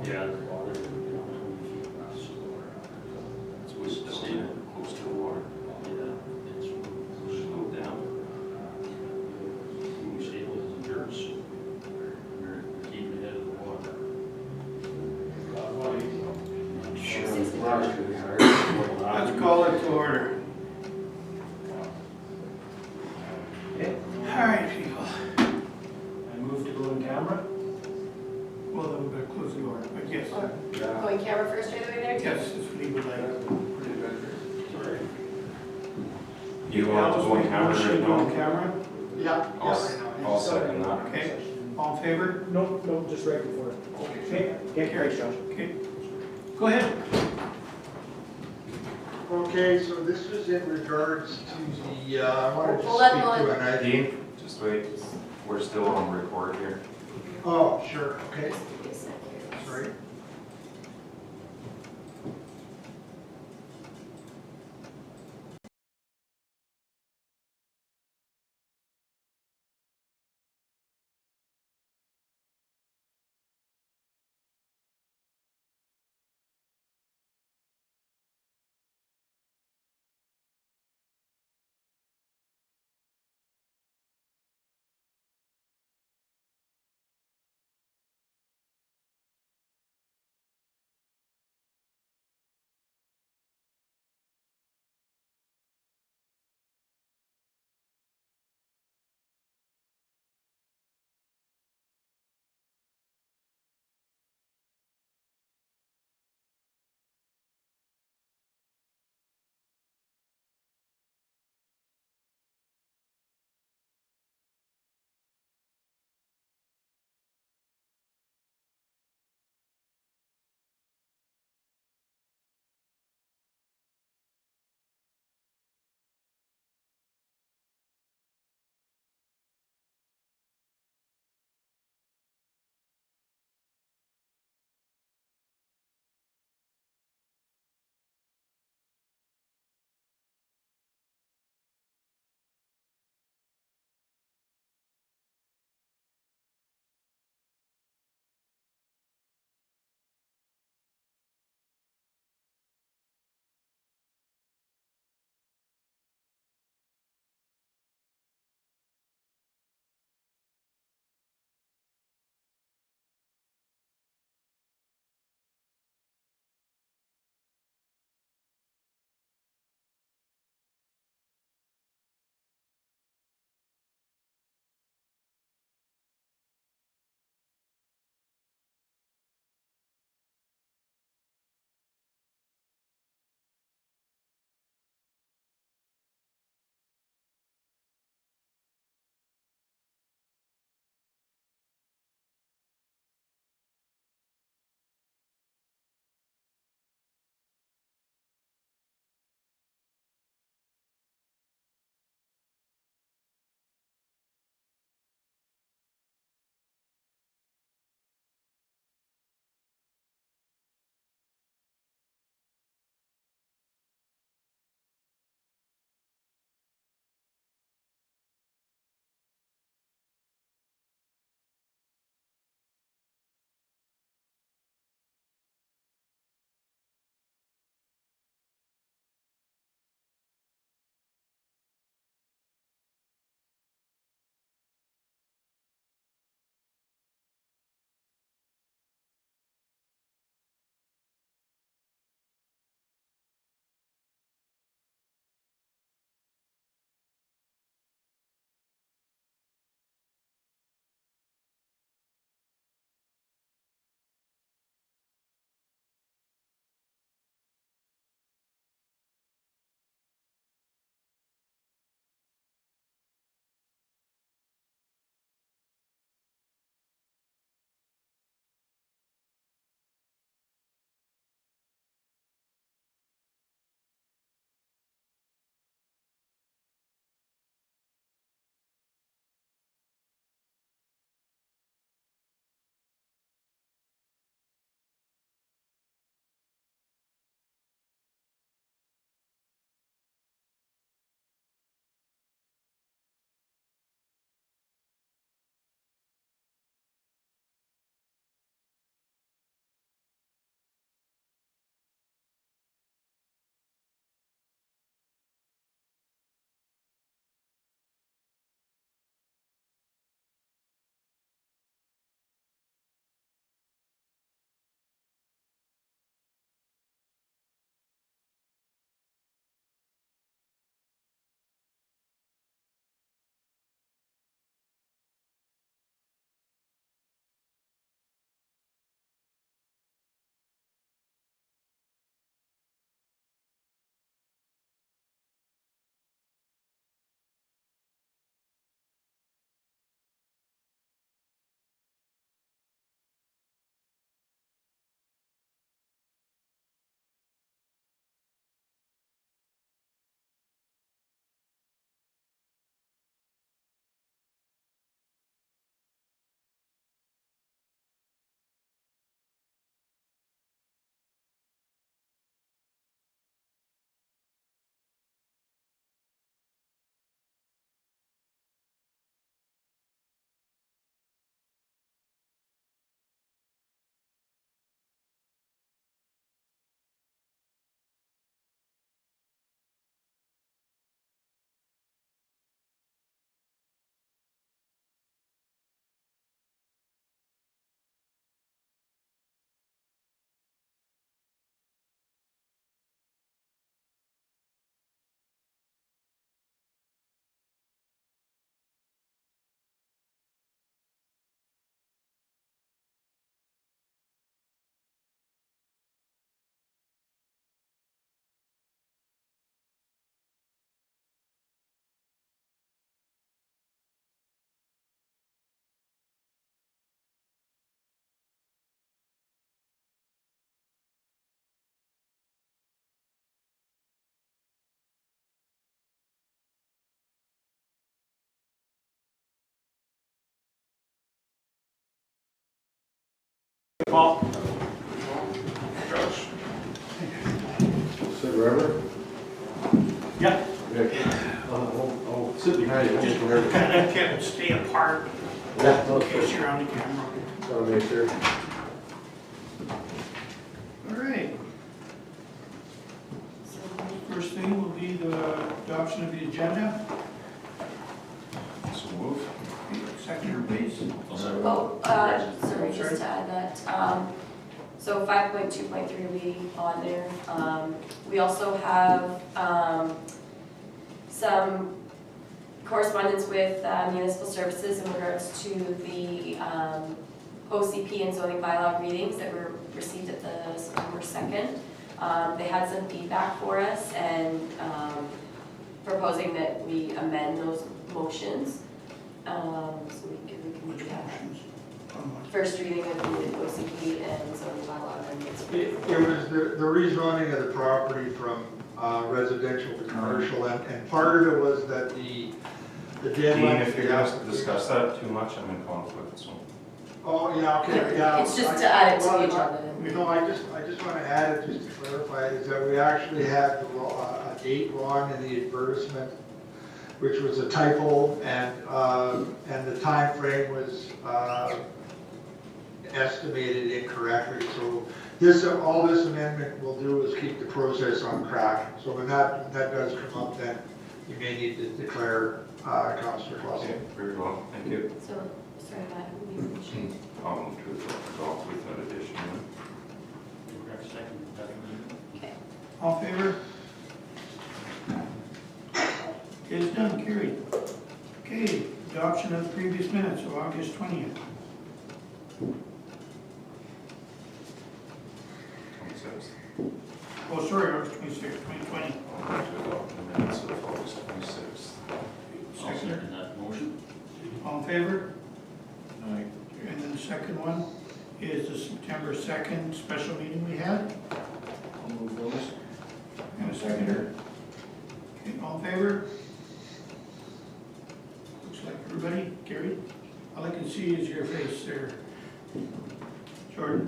Yeah, the water. It's still close to the water. Yeah, it's Slow down. New Zealand is dirt, so we're keeping ahead of the water. Let's call it to order. All right, people. I move to go in camera. Well, then we're gonna close the order, but yes, Going camera first right away there? yes, if we would like. Do you want to go in camera Motion right to go in now? camera? Yeah. I'll second that. Okay, all in favor? No, just right before. Okay, Can't carry, Josh. okay. Go ahead. Okay, so this is in regards to the, I wanted to We'll let speak to Lloyd- an idea. Dean, just wait, we're still on record here. Oh, sure, okay, Yes, thank you. sorry. Paul? Josh. Sit wherever? Yeah. Okay. I'll sit behind you. Just wherever. Can't stay apart Yeah, no, in case you're on the camera. I'll make sure. All right. First thing will be the adoption of the agenda. So move. Seconder, please. Oh, sorry, just to add that, so 5.2.3 will be on there. We also have, some correspondence with municipal services in regards to the, OCP and zoning bylaw readings that were received at the September 2nd. They had some feedback for us and, proposing that we amend those motions. So we can Which do that. motions? On what? First reading of the OCP and zoning bylaw amendments. It was the rezoning of the property from residential to commercial, and part of it was that the Dean, deadline. if you're gonna discuss that too much, I'm in conflict, so. Oh, yeah, okay, yeah. It's just to add it to the Well, agenda. No, I just want to add it, just to clarify, is that we actually had a date wrong in the advertisement, which was a typo, and the time frame was estimated incorrectly. So all this amendment will do is keep the process on track. So when that does come up, then you may need to declare Councillor Clausen. Okay, very well, thank you. So, sorry, Matt, who made the motion? I'll move to adopt with that addition. Okay. All in favor? It is done, carried. Okay, adoption of the previous minutes of August 20th. 26th. Oh, sorry, August 26th, 2020. I'll move to adopt the minutes of August 26th. I'll second that motion. All in favor? Aye. And then the second one is the September 2nd special meeting we had. I'll move those. And a seconder. Okay, all in favor? Looks like everybody, Gary? All I can see is your face there. Jordan,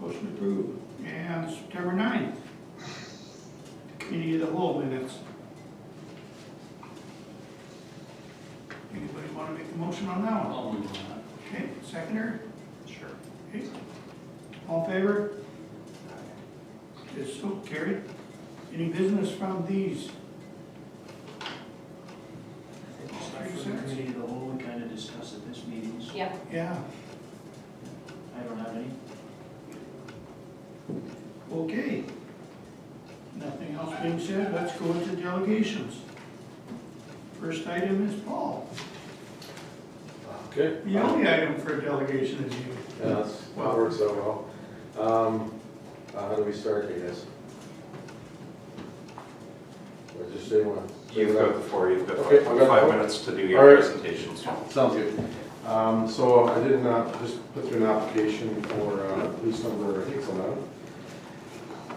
motion approved. And September 9th. Committee of the whole minutes. Anybody want to make a motion on that one? I'll move on that. Okay, seconder? Sure. Okay. All in favor? Is so carried. Any business from these? Just like for the committee of the whole, we kind of discussed at this meeting, so Yeah, Yeah, I don't have any. okay. Nothing else being said, let's go into delegations. First item is Paul. Okay. The only item for a delegation is you. Yeah, that works out well. How do we start, I guess? Or just say one? You've got the floor, you've got Okay, I got 5 the- minutes to do All your right. presentation, so. Sounds good. So I did just put through an application for police number, I think it's 11.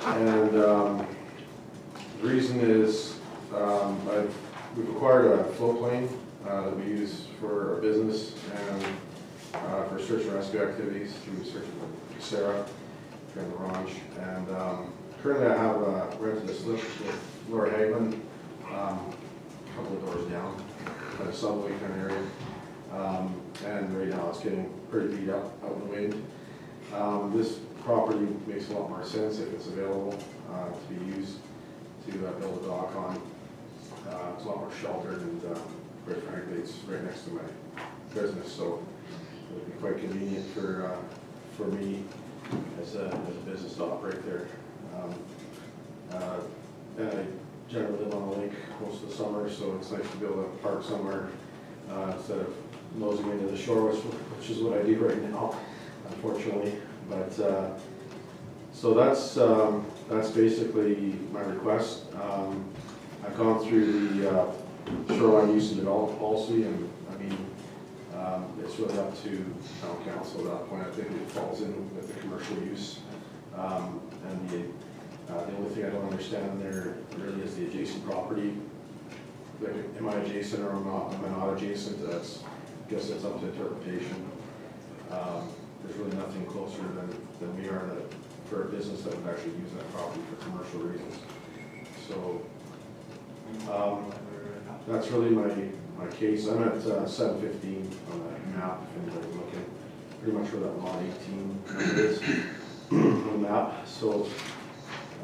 And the reason is we've acquired a floatplane that we use for our business and for search and rescue activities through Search and Sarah and the Ranch. And currently I have rented a slip with Laura Hagman, a couple of doors down, kind of subway kind of area. And right now it's getting pretty beat up out in the wind. This property makes a lot more sense if it's available to be used to build a dock on. It's a lot more sheltered and quite frankly it's right next to my business, so it would be quite convenient for me as a business to operate there. And I generally live on the lake most of the summer, so it's nice to be able to park somewhere instead of nosing into the shore, which is what I do right now, unfortunately. But so that's basically my request. I've gone through the shoreline use and development policy, and I mean it's really up to town council at that point. I think it falls in with the commercial use, and the only thing I don't understand there really is the adjacent property. Like, am I adjacent or am I not adjacent? I guess that's up to interpretation. there's really nothing closer than we are for a business that would actually use that property for commercial reasons. So, that's really my case. I'm at 715 on that map, if anybody's looking, pretty much where that lot 18 is on the map. So,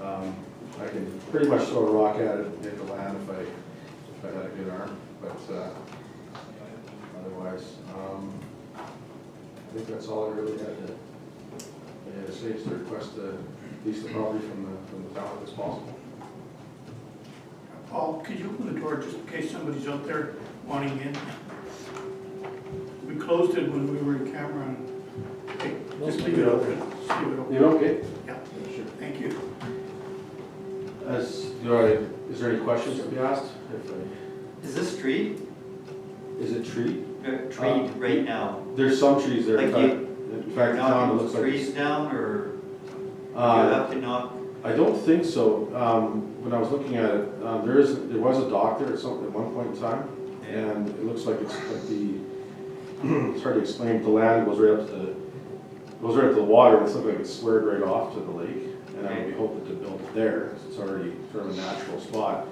I can pretty much throw a rock at it and hit the land if I had a good arm, but otherwise, I think that's all I really had to say, is to request to lease the property from the town if it's possible. Paul, could you open the door just in case somebody's out there wanting in? We closed it when we were in camera and, okay, just leave it open. Just leave it open. You okay? Yeah, Sure. thank you. Is there any questions to be asked? Is this tree, Is it tree? tree right now? There's some trees there. Like In fact, the town, it looks like. Trees down, or you Uh, have to knock? I don't think so. When I was looking at it, there was a dock there at one point in time, and it looks like it's like it's hard to explain. The land goes right up to the water, and it's looking like it's squared right off to the lake. And we hope to build it there. It's already sort of a natural spot,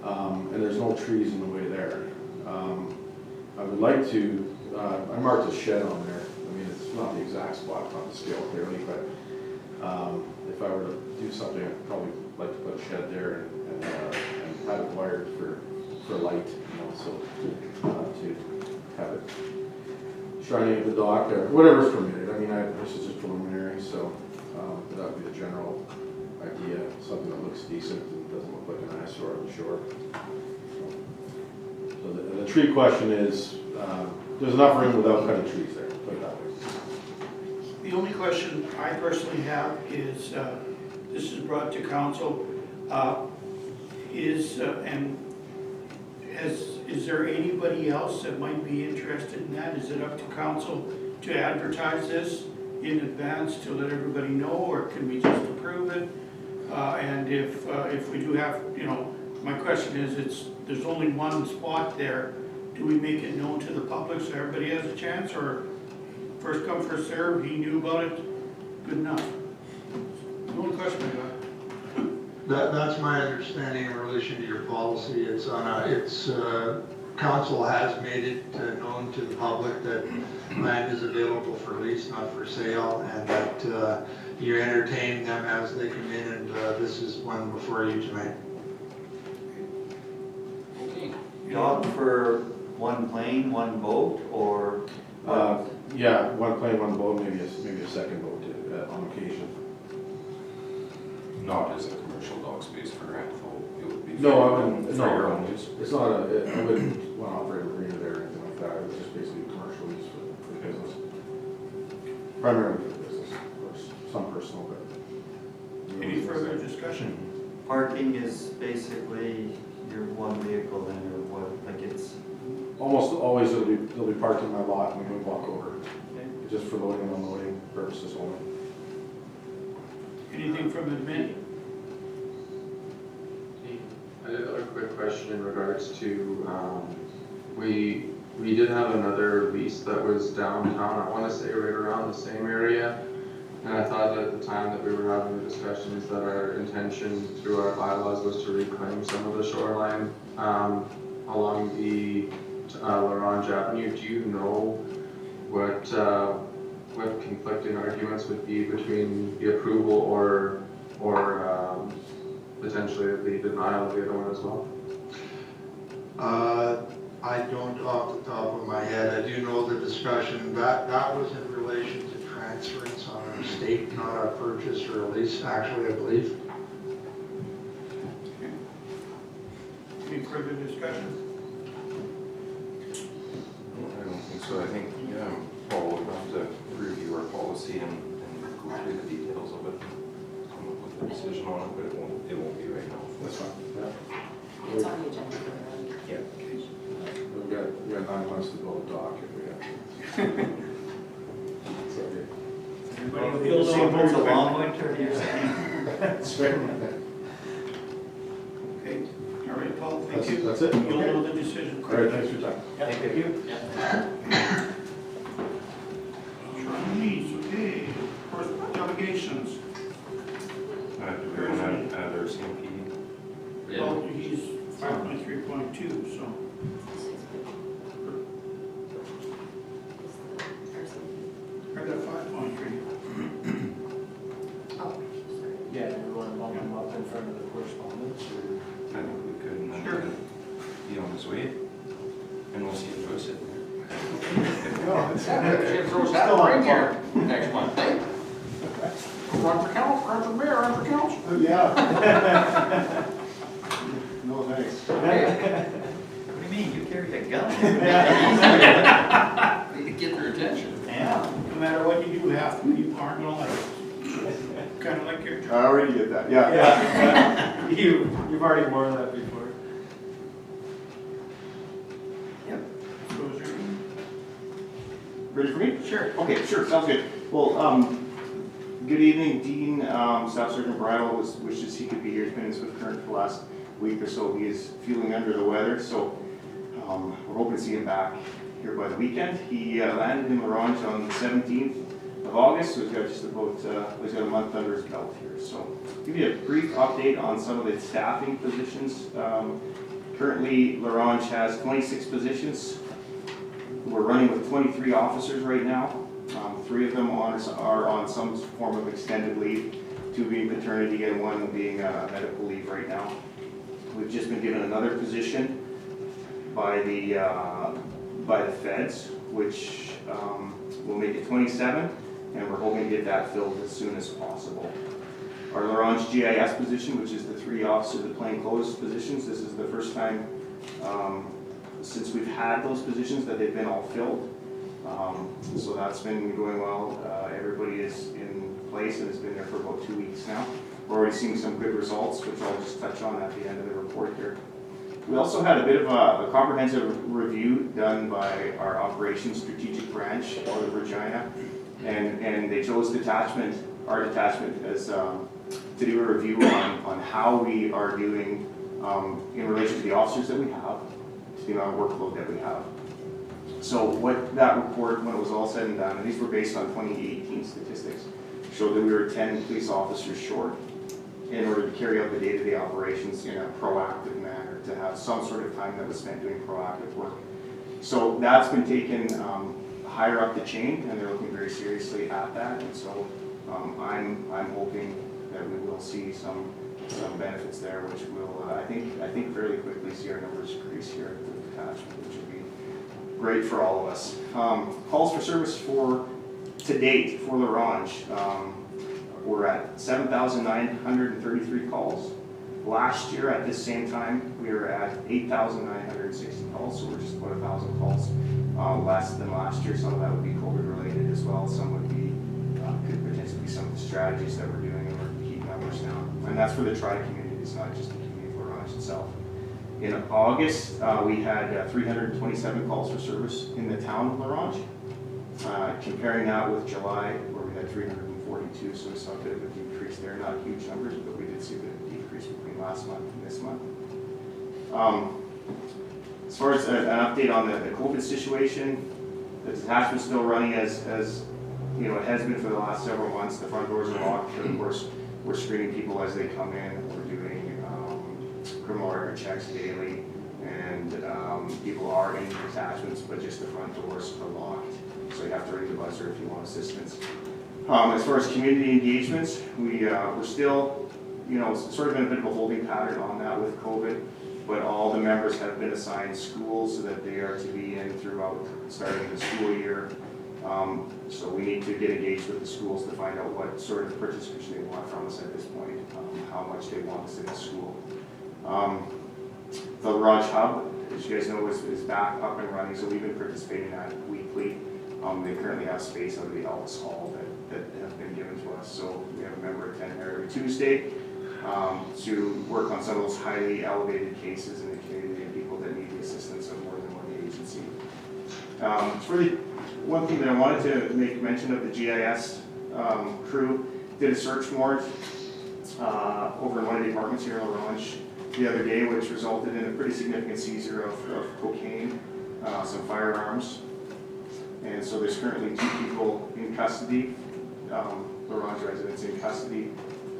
and there's no trees in the way there. I would like to. I marked a shed on there. I mean, it's not the exact spot, not the scale clearly, but if I were to do something, I'd probably like to put a shed there and have it wired for light, so to have it shining at the dock or whatever's permitted. I mean, this is just preliminary, so that would be the general idea, something that looks decent and doesn't look like an eyesore on the shore. So the tree question is, there's enough room without cutting trees there, put it that way. The only question I personally have is, this is brought to council, is there anybody else that might be interested in that? Is it up to council to advertise this in advance to let everybody know, or can we just approve it? And if we do have, my question is, there's only one spot there. Do we make it known to the public so everybody has a chance, or first come, first served, he knew about it, good enough? The only question I got. That's my understanding in relation to your policy. Council has made it known to the public that land is available for lease, not for sale, and that you entertain them as they come in, and this is one before you tonight. Dock for one plane, one boat, or? Yeah, one plane, one boat, maybe a second boat on occasion. Not as a commercial dock space for rent, though. It would be No, I wouldn't. for your own use. It's not I wouldn't want to operate a marina there or anything like that. It was just basically commercial use for business. Primarily for business, of course, some personal, but. Any further discussion? Parking is basically your one vehicle then, or what, like it's? Almost always they'll be parked in my lot and we walk over, just for loading and unloading purposes only. Anything from admin? I did have a quick question in regards to, we did have another lease that was downtown, I want to say right around the same area. And I thought at the time that we were having the discussions that our intention through our bylaws was to reclaim some of the shoreline along the Larange Avenue. Do you know what conflicting arguments would be between the approval or potentially the denial of the other one as well? I don't off the top of my head. I do know the discussion, that was in relation to transference on an estate, not a purchase or a lease, actually, I believe. Any further discussion? I don't think so. I think, Paul will have to review our policy and go through the details of it, come up with a decision on it, but it won't be right now. That's fine. Yeah. It's on the agenda for the Yeah. We got 9 months to build a dock if we have to. It's okay. Everybody feel the same It's a boat. long winter, you're saying? That's right. Okay, all right, Paul, thank That's you. it. That's it? You'll Okay. know the decision. All right, thanks for your time. Thank you. Please, okay? Where's that bring here next month, eh? Run for council, run for mayor, run for council. Yeah. No, thanks. What do you mean, you carry a gun? Need to get their attention. Yeah, no matter what you do, half of you aren't gonna like it. Kinda like your I job. already did that, yeah. Yeah. You've already worn that before. Those are- Ready for me? Sure. Okay, sure, sounds good. Well, good evening, Dean. Staff Sergeant Bridle wishes he could be here. He's been in Swift Current for the last week or so. He is feeling under the weather, so we're hoping to see him back here by the weekend. He landed in La Ronge on the 17th of August, so he's got just about, he's got a month under his belt here. So give you a brief update on some of the staffing positions. Currently, La Ronge has 26 positions. We're running with 23 officers right now. 3 of them are on some form of extended leave, 2 being paternity and 1 being medical leave right now. We've just been given another position by the feds, which will make it 27, and we're hoping to get that filled as soon as possible. Our La Ronge GIS position, which is the 3 officer, the plainclothes positions, this is the first time since we've had those positions that they've been all filled. So that's been going well. Everybody is in place and has been there for about 2 weeks now. We're already seeing some good results, which I'll just touch on at the end of the report here. We also had a bit of a comprehensive review done by our operations strategic branch out of Regina, and they chose our detachment as to do a review on how we are doing in relation to the officers that we have, to the amount of workload that we have. So what that report, when it was all said and done, and these were based on 2018 statistics, showed that we were 10 police officers short in order to carry out the day-to-day operations in a proactive manner, to have some sort of time that was spent doing proactive work. So that's been taken higher up the chain, and they're looking very seriously at that. And so I'm hoping that we will see some benefits there, which will I think fairly quickly see our numbers increase here at the detachment, which will be great for all of us. Calls for service to date for La Ronge. We're at 7,933 calls. Last year at this same time, we were at 8,960 calls, so we're just about 1,000 calls less than last year. Some of that would be COVID related as well. Some would be, could potentially be some of the strategies that we're doing in order to keep numbers down. And that's for the tri-communities, not just the community of La Ronge itself. In August, we had 327 calls for service in the town of La Ronge. Comparing that with July, where we had 342, so we saw a bit of a decrease there. Not huge numbers, but we did see a bit of a decrease between last month and this month. As far as an update on the COVID situation, the detachment's still running as you know, it has been for the last several months. The front doors are locked, but of course, we're screening people as they come in. We're doing criminal record checks daily, and people are in detachments, but just the front doors are locked. So you have to ring the buzzer if you want assistance. As far as community engagements, we're still, you know, sort of in a bit of a holding pattern on that with COVID, but all the members have been assigned schools so that they are to be in throughout starting the school year. So we need to get engaged with the schools to find out what sort of participation they want from us at this point, how much they want us in the school. The La Ronge Hub, as you guys know, is back up and running, so we've been participating in that weekly. They currently have space under the Elks Hall that have been given to us, so we have a member attend there every Tuesday to work on some of those highly elevated cases in the community and people that need the assistance of more than one agency. It's really one thing that I wanted to make mention of. The GIS crew did a search warrant over in one of the apartments here in La Ronge the other day, which resulted in a pretty significant seizure of cocaine, some firearms. And so there's currently 2 people in custody, La Ronge residents in custody.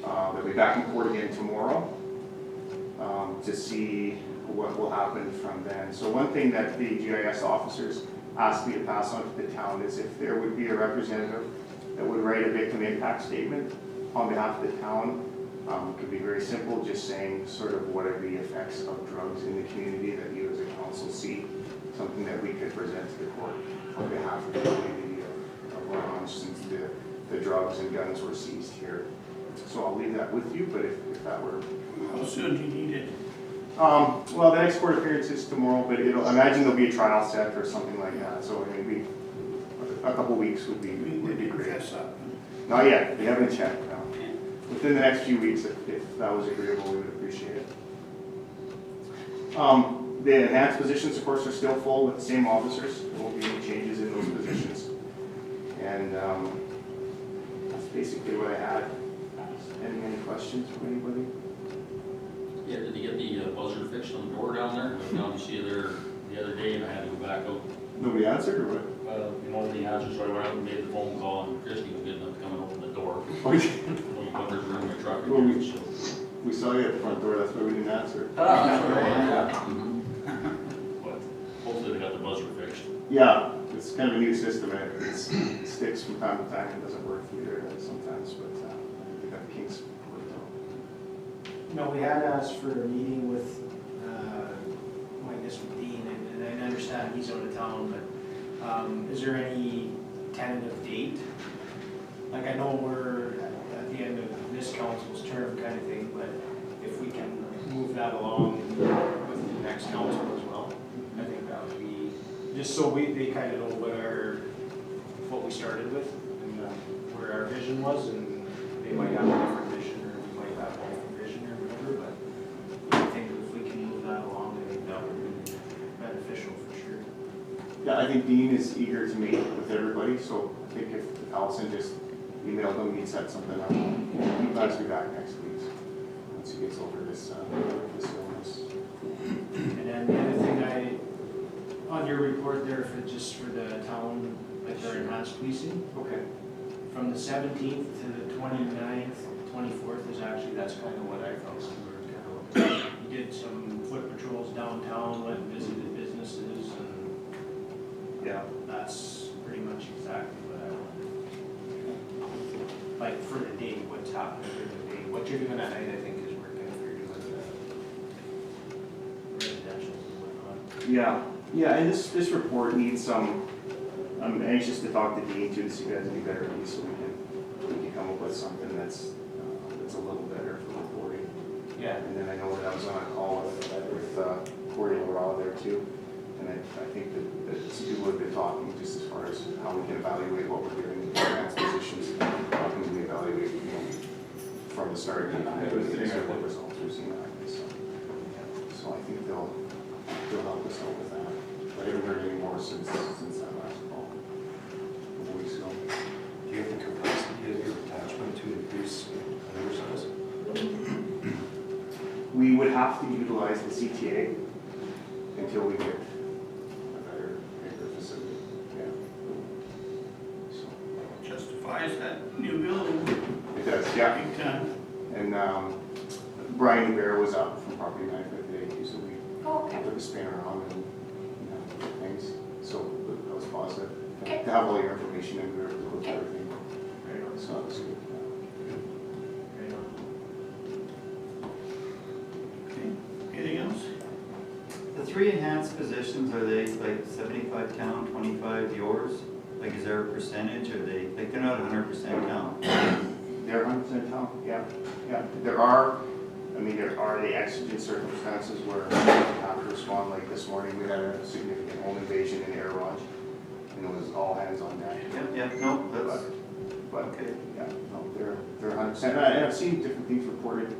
They'll be back in court again tomorrow to see what will happen from then. So one thing that the GIS officers asked me to pass on to the town is if there would be a representative that would write a victim impact statement on behalf of the town. It could be very simple, just saying sort of what are the effects of drugs in the community that you as a council see, something that we could present to the court on behalf of the community of going on since the drugs and guns were seized here. So I'll leave that with you, but if that were. How soon do you need it? Well, the next court appearance is tomorrow, but I imagine there'll be a trial set or something like that, so maybe a couple weeks would be great. Fess up. Not yet, they haven't checked, no. Within the next few weeks, if that was agreeable, we would appreciate it. The enhanced positions, of course, are still full with the same officers. There won't be any changes in those positions. And that's basically what I had. Any questions from anybody? Yeah, did you get the buzzer fixed on the door down there? I went down to see you there the other day and I had to go back out. Nobody answered, or what? You know, the answer, so I went out and made the phone call and Christie was good enough to come and open the door. Oh, yeah. When you put her in my truck. Well, So. We saw you at the front door, that's why we didn't answer. But hopefully they got the buzzer fixed. Yeah, it's kind of a new system, and it sticks from time to time, it doesn't work either sometimes, but we got the kinks worked out. No, we had asked for a meeting with, I guess with Dean, and I understand he's out of town, but is there any tentative date? Like, I know we're at the end of this council's term kind of thing, but if we can move that along with the next council as well, I think that would be, just so they kind of know what we started with, and where our vision was, and they might have a different vision, or we might have a different vision, or whatever, but I think if we can move that along, I think that would be beneficial for sure. Yeah, I think Dean is eager to meet with everybody, so I think if Allison just emailed him, he'd set something up. He plans to be back next week, once he gets over this illness. And then the other thing on your report there, just for the town, like our enhanced policing, Okay. from the 17th to the 29th, 24th is actually, that's kind of what I felt we were kind of, you did some foot patrols downtown, went and visited businesses, and Yeah. that's pretty much exactly what I wanted. Like for the day, what's happening for the day, what you're doing at night, I think is working if you're doing residential and whatnot. Yeah, and this report needs some, I'm anxious to talk to Dean too, to see if he has any better news, so we can come up with something that's a little better for reporting. Yeah. And then I know that I was on a call with Corey Laurel there too, and I think that some people have been talking just as far as how we can evaluate what we're doing in advanced positions, how can we evaluate, from the start and what results we've seen out of this. So I think they'll help us out with that. I haven't heard any more since that last call, a couple weeks ago. Do you have the capacity of your attachment to increase labor size? We would have to utilize the CTA until we get a bigger facility, yeah. So, Justifies that new building, it does, yeah. big time. And Brian Bear was up from property management today too, so we Oh, okay. took a spin around and things. So that was positive. Okay. To have all your information and we were able to look at Okay. everything. So that was good. Okay, anything else? The three enhanced positions, are they like 75 town, 25 yours? Like, is there a percentage, are they, like, they're not 100% town? They're 100% town, yeah. There are the exigent circumstances where we have to respond, like this morning, we had a significant home invasion in Air Lodge, and it was all hands on deck. Yeah, no, that's, But, okay. yeah, no, they're 100%, and I've seen different things reported,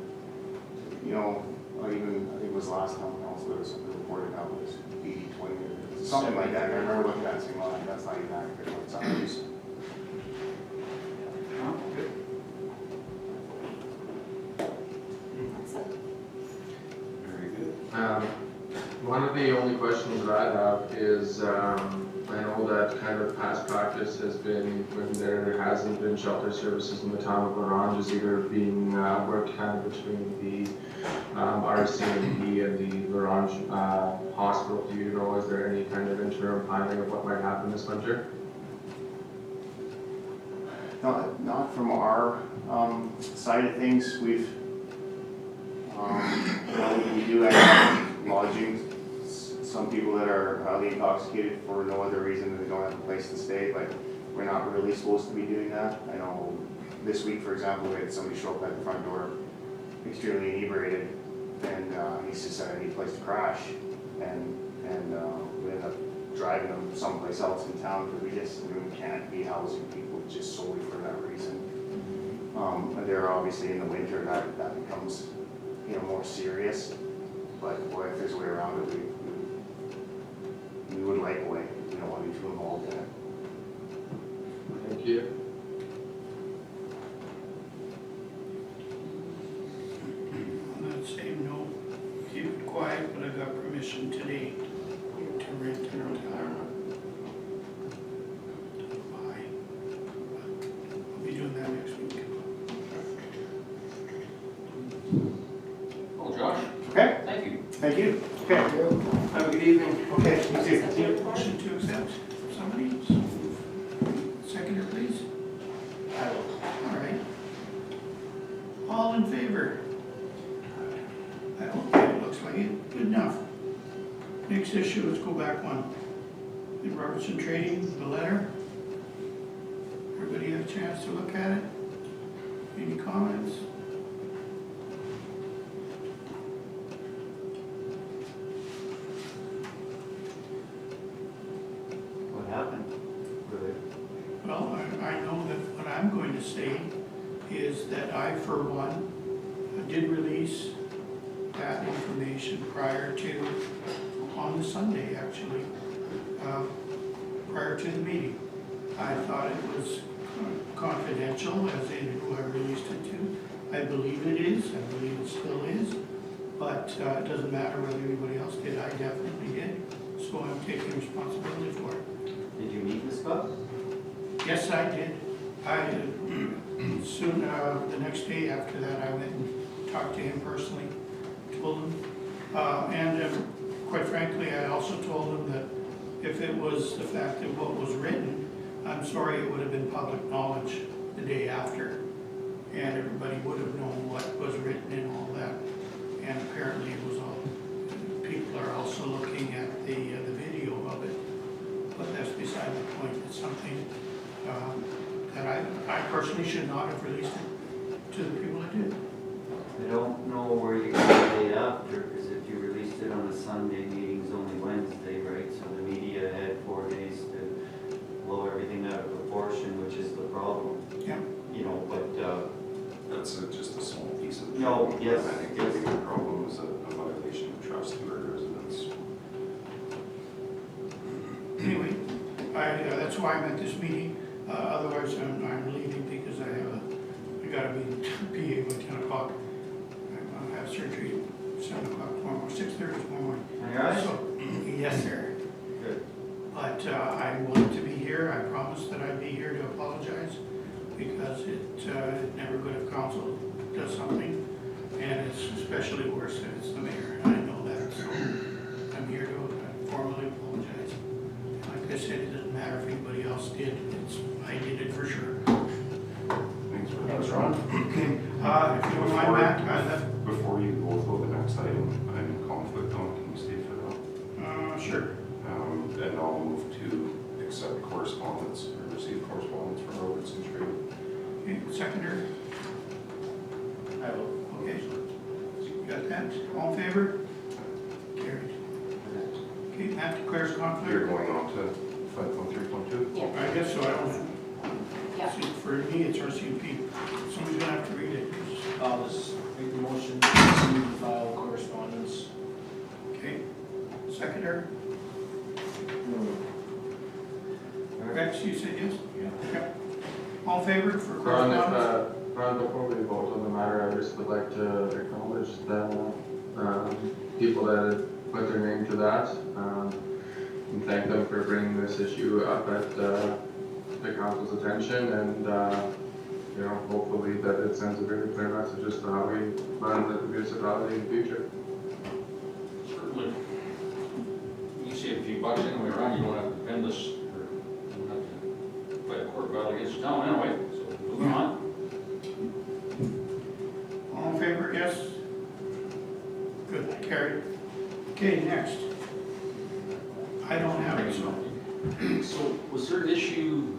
I think it was last time also, there was something reported how it was 80-20, or something like that, and I remember looking at it and saying, well, that's not even accurate, what's on these. Oh, good. Very good. One of the only questions that I have is, I know that kind of past practice has been when there hasn't been shelter services in the town of Orange, either being worked kind of between the RCMP and the Orange hospital. Do you know, is there any kind of interim planning of what might happen this winter? Not from our side of things. We do have lodging. Some people that are highly intoxicated for no other reason than they don't have a place to stay, but we're not really supposed to be doing that. I know this week, for example, we had somebody show up at the front door extremely inebriated, and he just said, I need a place to crash, and we ended up driving him someplace else in town, because we can't be housing people just solely for that reason. And there obviously in the winter that becomes, you know, more serious, but boy, if there's a way around it, we would like a way. We don't want to be too involved in it. Thank you. On that same note, keep it quiet, but I got permission today to rent an hotel. Bye. I'll be doing that next week. Oh, Josh, Okay, thank you. thank you. Okay, have a good evening. Okay, you too. Motion to accept, somebody, seconder please. I will. All right. All in favor? Okay, it looks like it, good enough. Next issue, let's go back one. The Robertson Trading, the letter. Everybody had a chance to look at it? Any comments? What happened? Well, I know that what I'm going to say is that I, for one, did release that information prior to, on the Sunday, actually, prior to the meeting. I thought it was confidential, as in who I released it to. I believe it is, I believe it still is, but it doesn't matter whether anybody else did, I definitely did. So I'm taking responsibility for it. Did you meet with Scott? Yes, I did. Soon, the next day after that, I went and talked to him personally, told him. Quite frankly, I also told him that if it was the fact that what was written, I'm sorry, it would have been public knowledge the day after. And everybody would have known what was written and all that. And apparently it was all, people are also looking at the video of it. But that's beside the point. It's something that I personally should not have released it to the people I did. I don't know where you're gonna lay it after, because if you released it on a Sunday, meeting's only Wednesday, right? So the media had 4 days to blow everything out of proportion, which is the problem. Yeah. You know, but, That's just a small piece of the No, problem. yes, I think the yes. bigger problem is a violation of trust to our residents. Anyway, that's why I'm at this meeting. Otherwise, I'm leaving because I gotta be in PA by 10 o'clock. I have surgery at 7 o'clock tomorrow morning, 6:30 tomorrow morning. on your eyes? So, yes, sir. Good. But I wanted to be here. I promised that I'd be here to apologize because it's never good if council does something. And it's especially worse if it's the mayor. And I know that, so I'm here to formally apologize. Like I said, it doesn't matter if anybody else did. I did it for sure. Thanks for that, Ron. Okay, if you don't mind, Matt, Before you go to the next item, I'm in conflict on, can you stay for that? sure. And I'll move to accept correspondence, or receive correspondence from Robertson Trade. Okay, seconder, I will. okay. You got that? All in favor? Carried. Okay, Matt declares conflict. You're going on to 5.3.2? Yeah, I guess so, I don't, yeah. see, for me, it's RCMP. Somebody's gonna have to read it. I'll just make the motion to receive and file correspondence. Okay, seconder, Rex, you said yes? Yeah. All in favor for Ron, correspondence? Ron, before we vote on the matter, I just would like to acknowledge the people that had put their name to that, and thank them for bringing this issue up at the council's attention, and you know, hopefully that it sends a very clear message as to how we run the municipality in the future. Certainly. You save a few bucks anyway, Ron, you don't have to defend this, or you don't have to fight a court battle against the town anyway, so moving on. All in favor, yes? Good, carried. Okay, next. I don't have it, so. So was there an issue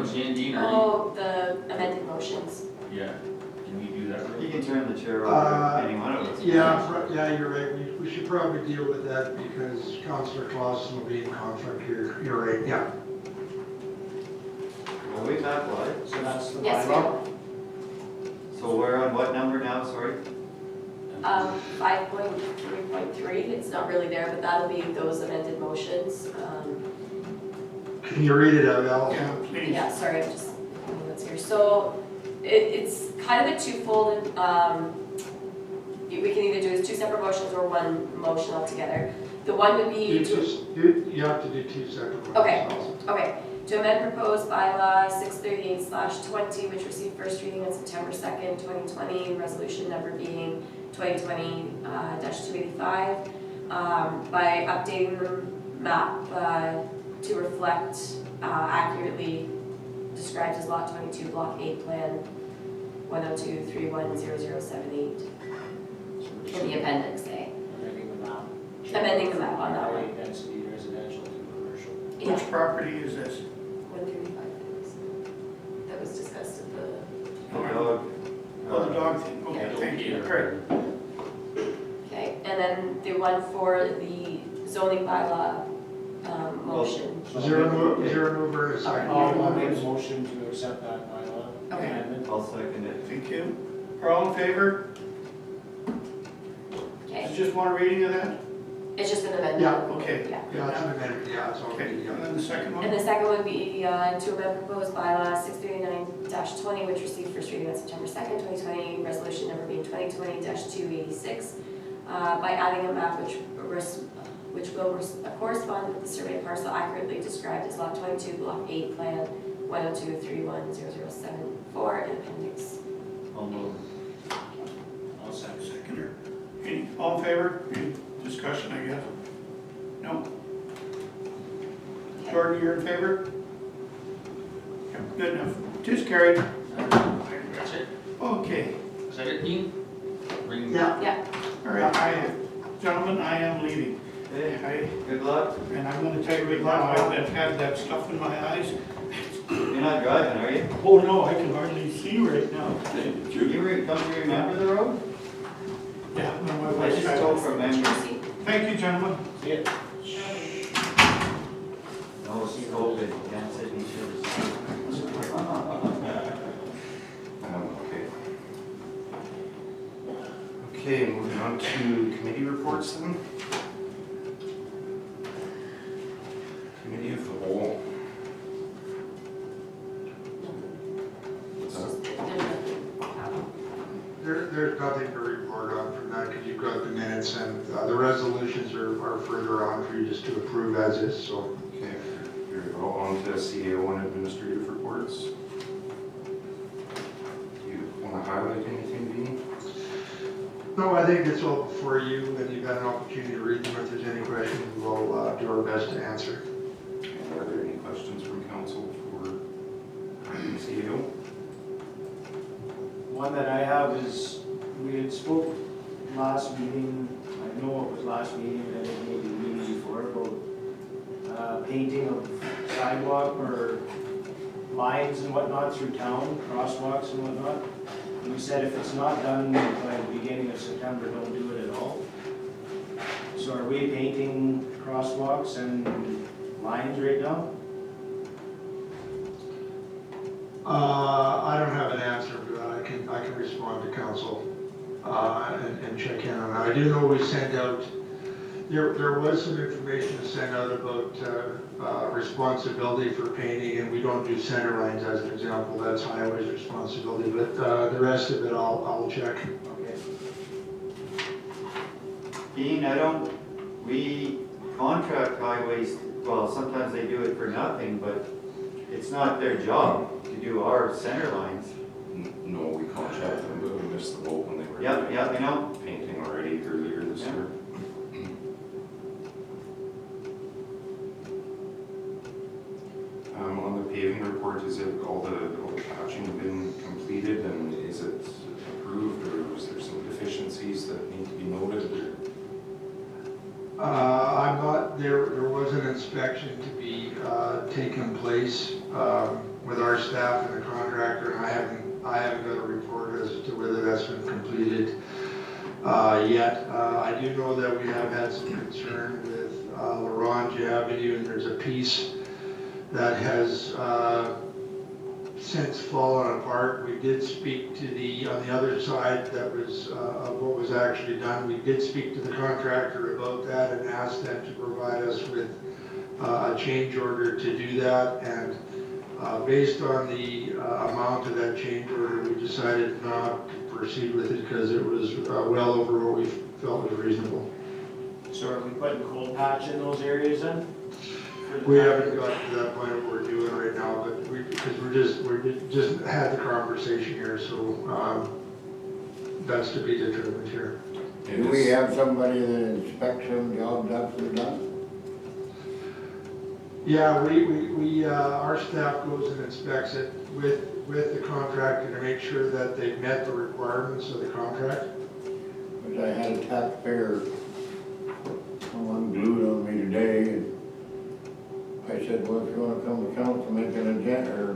what's the end, Dean, or Oh, the amended motions. you? Yeah, can we do that? You can turn the chair over to any one of us. Yeah, you're right, we should probably deal with that because Councillor Clausen will be in conflict here, you're right, yeah. Are we back live? So that's the Yes, bylaw. So we're on what number now, sorry? 5.3.3, it's not really there, but that'll be those amended motions. Can you read it out, Al? Yeah, please. Yeah, sorry, I'm just, what's here. So it's kind of a twofold, we can either do as two separate motions or one motion altogether. The one would be You have to do two separate ones. Okay. Okay, to amend proposed bylaw 638/20, which received first reading on September 2nd, 2020, resolution number being 2020-285, by updating the map to reflect accurately described as Lot 22, Block 8 Plan 102310078 in the appendix A. Amending the map. Amending the map on that one. High density residential to commercial. Yeah, Which property is this? 135 that was discussed at the. The dog. Oh, the dog thing, okay, thank you, great. Okay, and then the one for the zoning bylaw motion. Is there a mover and a second? I'll make a motion to accept that bylaw. Okay. amendment. I'll second it. Thank you. Are all in favor? Okay, Is just one reading of that? it's just an amendment. Yeah, Okay. Yeah. Yeah, it's an amendment, yeah, it's Okay, already, and yeah. then the second And one? the second would be to amend proposed bylaw 639-20, which received first reading on September 2nd, 2020, resolution number being 2020-286, by adding a map which will correspond with the survey parcel accurately described as Lot 22, Block 8, Plan 102310074 in appendix. I'll move. I'll second. Any, all in favor? Any discussion, I guess? No? Jordan, you're in favor? Yeah, good enough. Just carried. That's it. Okay. Is that it, Dean? Bring- Yeah. Yeah, All right, gentlemen, I am leaving. Hey, good luck. And I'm gonna tell you right now, I've had that stuff in my eyes. You're not driving, are you? Oh, no, I can hardly see right now. Don't you remember the road? Yeah, no, my I wife's just got go it. from memory. Thank you, gentlemen. See it? No, it's COVID, can't sit in chairs. Okay. Okay, moving on to committee reports then. Committee of the whole. What's that? There's nothing to report on from that, because you've got the minutes and the resolutions are further on for you just to approve as is, so. Okay, here we go, on to CAO and administrative reports. Do you want to highlight anything, Dean? No, I think it's all before you, and you've had an opportunity to read them. If there's any questions, we'll do our best to answer. Are there any questions from council for CAO? One that I have is, we had spoke last meeting, I know it was last meeting, and it may be the meeting before, about painting of sidewalk or lines and whatnot through town, crosswalks and whatnot. And we said if it's not done by the beginning of September, don't do it at all. So are we painting crosswalks and lines right now? I don't have an answer for that. I can respond to council and check in on that. I do know we sent out, there was some information to send out about responsibility for painting, and we don't do center lines as an example. That's highway's responsibility, but the rest of it I'll check. Okay. Dean, we contract highways, well, sometimes they do it for nothing, but it's not their job to do our center lines. No, we contract them, but we missed the boat when they were Yep, I know. painting already earlier this Yeah. year. On the paving report, is it all the patching been completed, and is it approved, or was there some deficiencies that need to be noted? I'm not there was an inspection to be taken place with our staff and the contractor, and I haven't got a report as to whether that's been completed yet. I do know that we have had some concern with LaRange Avenue, and there's a piece that has since fallen apart. We did speak to on the other side, that was of what was actually done. We did speak to the contractor about that and asked them to provide us with a change order to do that. And based on the amount of that change order, we decided not to proceed with it because it was well over what we felt was reasonable. So are we putting cold patch in those areas then? We haven't got to that point of what we're doing right now, but because we're just had the conversation here, so that's to be determined here. Do we have somebody that inspects them jobs after they're done? Yeah, our staff goes and inspects it with the contractor to make sure that they've met the requirements of the contract. Because I had a taxpayer, someone glued on me today, and I said, well, if you want to come to council, make an agenda, or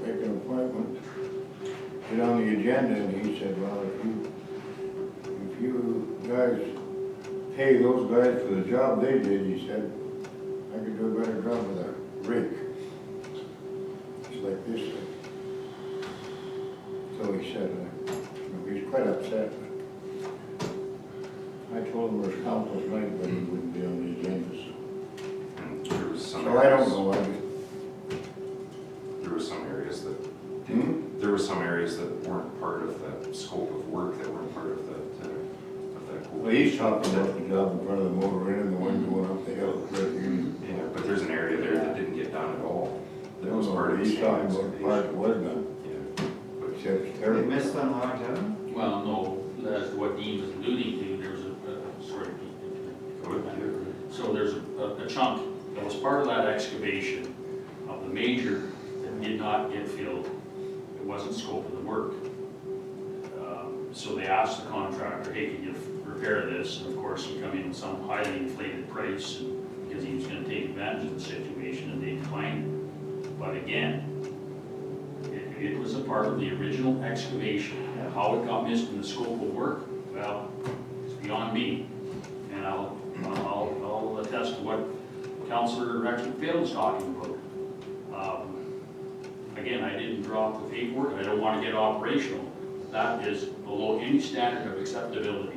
make an appointment, get on the agenda, and he said, well, if you guys pay those guys for the job they did, he said, I could do a better job with a rake. It's like this thing. So he said, he's quite upset. I told him there's council's night, but he wouldn't be on the agenda. There was some So I don't know, there were some areas that didn't, there were some areas that weren't part of the scope of work, that weren't part of that whole. well, he's talking about the job in front of the motor inn and the one going up the hill. Yeah, but there's an area there that didn't get done at all. That was No, part of the he's same talking about the part excavation. that was done. Yeah, but Except it's They terrible. missed on Lodge Avenue? Well, no, that's what Dean was alluding to, there was so there's a chunk that was part of that excavation of the major that did not get filled. It wasn't scope of the work. So they asked the contractor, hey, can you repair this? And of course, he come in with some highly inflated price because he was gonna take advantage of the situation, and they declined it. But again, it was a part of the original excavation. How it got missed in the scope of work, well, it's beyond me. And I'll attest to what Councillor Rex McPhail was talking about. Again, I didn't draw up the paperwork, I don't want to get operational. That is below any standard of acceptability.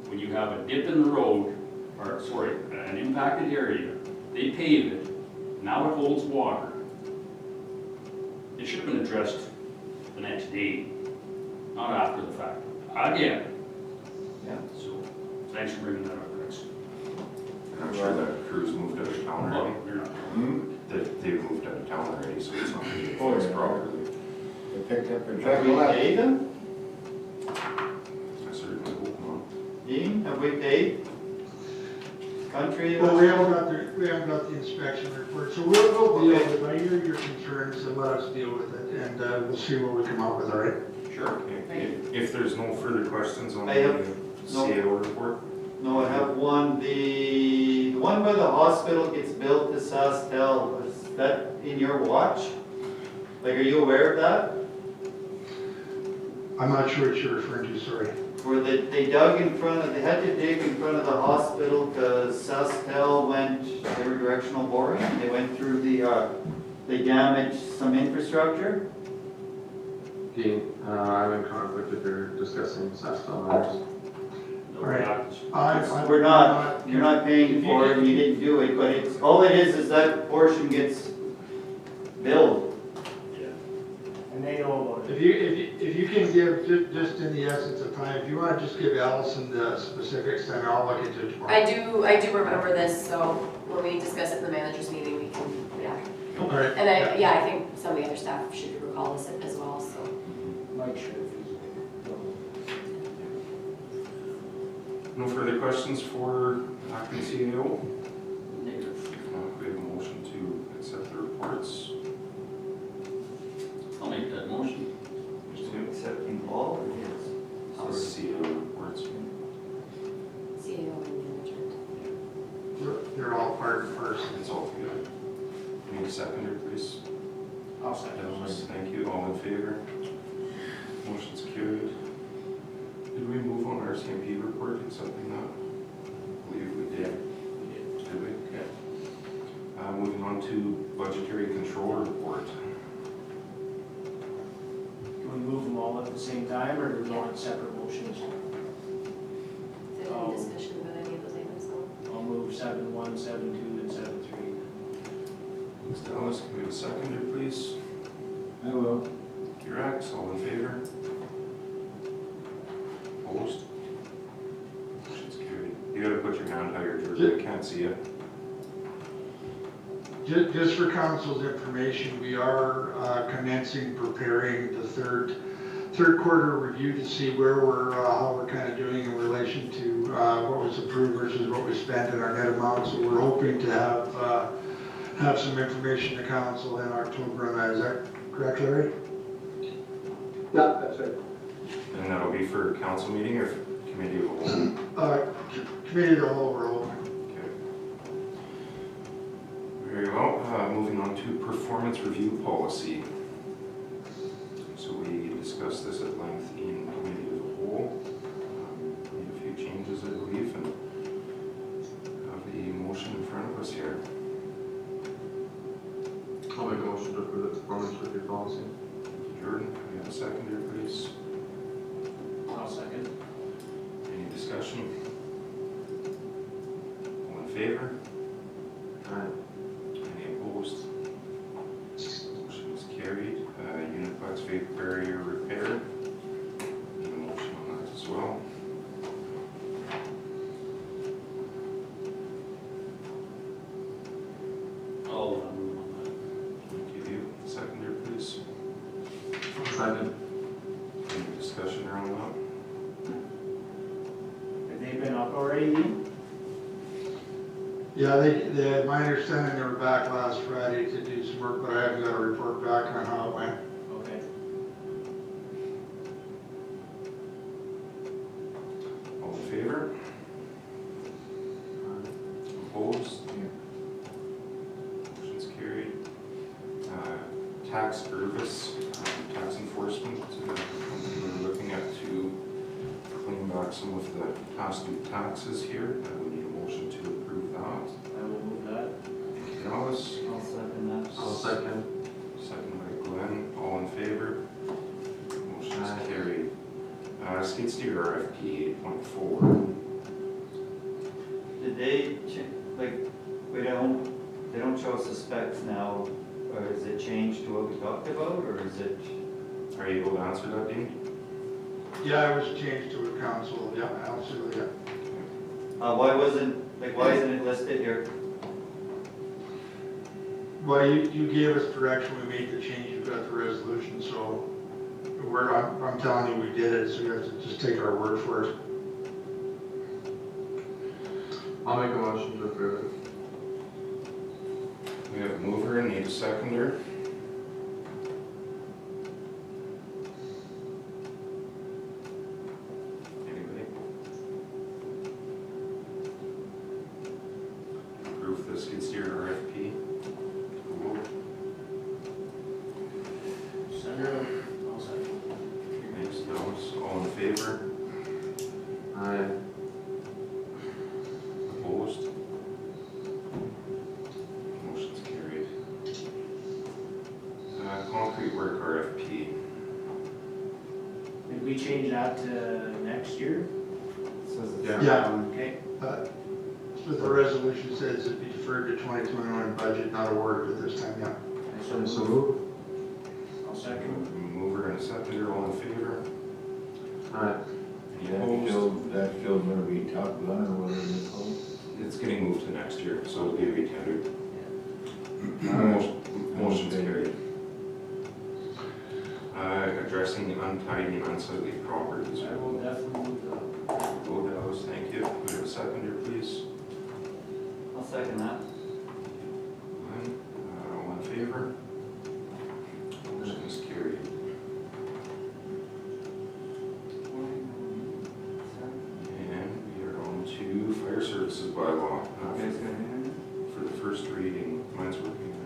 When you have a dip in the road, or sorry, an impacted area, they pave it, now it holds water. It should have been addressed the next day, not after the fact. Again. Yeah. So, thanks for bringing that up, Rex. And I'm sure that crew's moved out of town Well, already. you're not. They've moved out of town already, so it's not going to be Oh, fixed yeah. properly. They picked up their Have check we left. paid them? I certainly hope not. Dean, have we paid? Country? Well, we haven't got the inspection report, so we'll deal Okay. with it. I hear your concerns, and let us deal with it, and we'll see what we come up with, all right? Sure. If there's no further questions on I have the no- CAO report? No, I have one, the one where the hospital gets built to SaskTel, was that in your watch? Like, are you aware of that? I'm not sure what you're referring to, sorry. Where they dug in front of, they had to dig in front of the hospital because SaskTel they were directional boring, and they went through they damaged some infrastructure. Dean, I'm in conflict if you're discussing SaskTel matters. No Right. reactions. We're not, you're not paying for it, and you didn't do it, but it's, all it is that portion gets billed. Yeah. And they know about it. If you can give, just in the essence of time, if you want to just give Allison the specifics, then I'll look into it tomorrow. I do remember this, so when we discuss it in the managers meeting, we can, yeah. All right. And I think some of the other staff should recall this as well, so. Mike should have. No further questions for acting CAO? Negative. If not, we have a motion to accept the reports. I'll make that motion. Accepting all of his. CAO reports. CEO and management. They're all part seconder, please? I'll second. Dennis, thank you. All in favor? Motion's carried. Did we move on RCMP report, accepting that? I believe we did. Did we? Okay. Moving on to budgetary control report. Can we move them all at the same time, or do we want separate motions? Is there any discussion about any of those items though? I'll move 7-1, 7-2, and 7-3. Ms. Dallas, can we have a seconder, please? I will. Rex, all in favor? Opposed? Motion's carried. You gotta put your hand higher, George, I can't see you. Just for council's information, we are commencing preparing the third quarter review to see where we're, how we're kind of doing in relation to what was approved versus what we spent in our net amount. So we're hoping to have some information to council in October on that. Is that correct, Larry? Yeah, that's right. And that'll be for council meeting or committee of the whole? Committee of the whole, we're hoping. Very well, moving on to performance review policy. So we discussed this at length in committee of the whole. Made a few changes, I believe, and have the motion in front of us here. I'll make a motion to approve the performance review policy. Jordan, can we have a seconder, please? I'll second. Any discussion? All in favor? Aye. Any opposed? Motion is carried. Uniplex vape barrier repair. Need a motion on that as well. I'll move on that. Thank you. Seconder, please. Second. Any discussion around Have they been up already, Dean? Yeah, they, my understanding, they were back last Friday to do some work, but I haven't got a report back on how it went. Okay. that? All in favor? Opposed? Motion's carried. Tax service, tax enforcement, we're looking at to clean back some of the past due taxes here. We need a motion to approve that. I will move that. Dallas, I'll second that. I'll second. second by Glenn, all in favor? Motion Aye. is carried. Skid steer RFP 8.4. Did they, like, they don't show us the specs now, or is it changed to what we talked about, or is it? Are you able to answer that, Dean? Yeah, it was changed to a council, yeah, absolutely, yeah. Why isn't it listed here? Well, you gave us direction, we made the change, you've got the resolution, so I'm telling you, we did it, so you have to just take our word for it. I'll make a motion to approve it. We have a mover and need a seconder. Anybody? Approve the skid steer RFP. Sandra, I'll second. Thanks, Dallas. All in favor? Aye. Opposed? Motion's carried. Concrete work RFP. Did we change that to next year? Yeah. Okay. But the resolution says it'd be deferred to 2021 budget, not awarded at this time, yeah. So move. I'll second. Mover and a seconder, all in favor? Aye. Any opposed? That's still gonna be Top Gun or whatever it's called. It's getting moved to next year, so it'll be retendered. Motion's carried. Addressing untidy and unsightly properties. I will definitely move that. Go Dallas, thank you. Could we have a seconder, please? I'll second that. Glenn, all in favor? Motion is carried. And we are on to fire services bylaw. You guys got anything? For the first reading, mine's working now.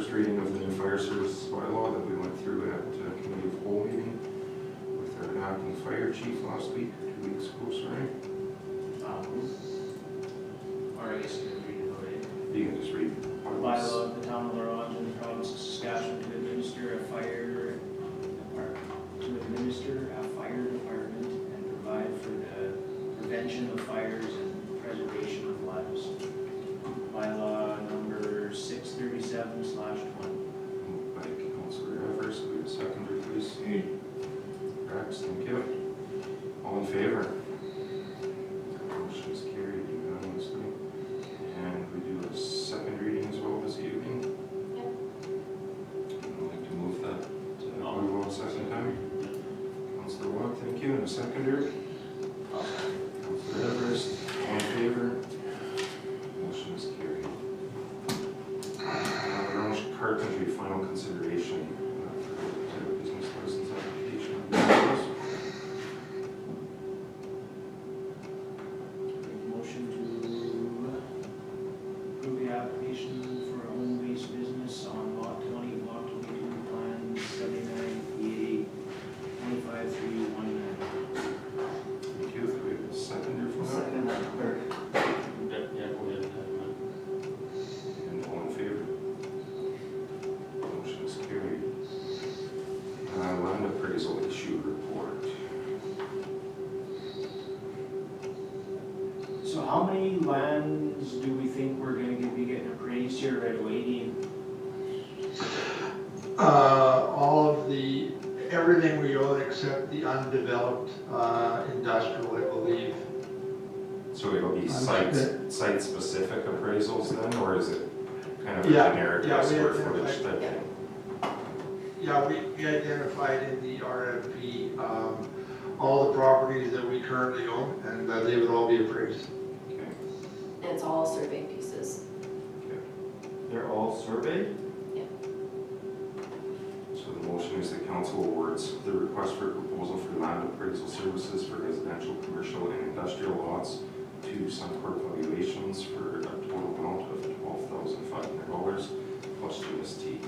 first reading of the new fire services bylaw that we went through at committee of whole meeting with our acting fire chief last week, 2 weeks ago, sorry. Or I guess you can read it already. You can just read. Bylaw of the town of La Ronge and the province of Saskatchewan to administer a fire department and provide for the prevention of fires and preservation of lives. Bylaw number 637/1. Moved by Councilor Evers, we have a seconder, please. Rex, thank you. All in favor? Motion is carried unanimously. And we do a second reading as well this evening. Yep. I'd like to move that we will a second time. Councilor Watt, thank you, and a seconder. Councilor Evers, all in favor? Motion is carried. Orange Car Country final consideration for the business license application. Motion to approve the application for a home based business on lot 20, block 22, plan 79E 25319. Thank you. Do we have a seconder for that? Second, clerk. Yeah, go ahead. And all in favor? Motion is carried. Land appraisal issue report. So how many lands do we think we're gonna be getting appraised here right away, Dean? All of everything we own except the undeveloped industrial, I believe. So it'll be site specific appraisals then, or is it kind of a Yeah, generic yeah, we square identified- footage type thing? Yeah, we identified in the RFP all the properties that we currently own, and they would all be appraised. Okay. And it's all survey pieces. They're all surveyed? So the motion is the council awards the request for proposal for land appraisal services for residential, commercial, and industrial lots to Suncorp Valuations for a total amount of $12,500 plus GST.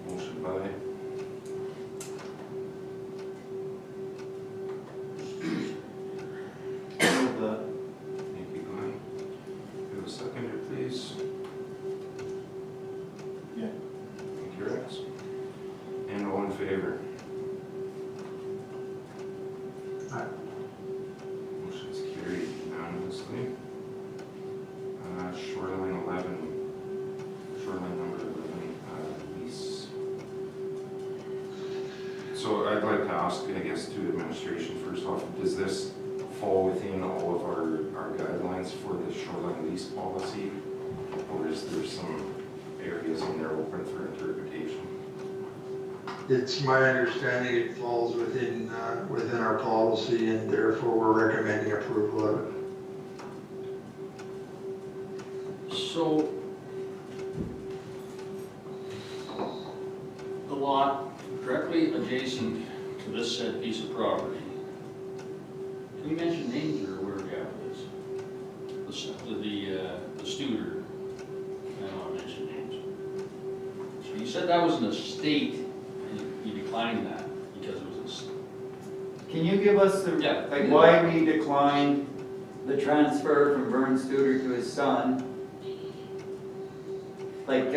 Motion by Move that. thank you, Glenn. Do a seconder, please. Yeah. Thank you, Rex. And all in favor? Aye. Motion is carried unanimously. Shoreline 11, shoreline number 11, lease. So I'd like to ask, I guess, to administration first off, does this fall within all of our guidelines for the shoreline lease policy? Or is there some areas in there open for interpretation? It's my understanding it falls within our policy, and therefore we're recommending approval of it. So, the lot directly adjacent to this said piece of property, can we mention names or where we have this? The Studer, I don't want to mention names. So you said that was an estate, and you declined that because it was an estate. Can you give us the, Yeah. like, why we declined the transfer from Vern Studer to his son? Like,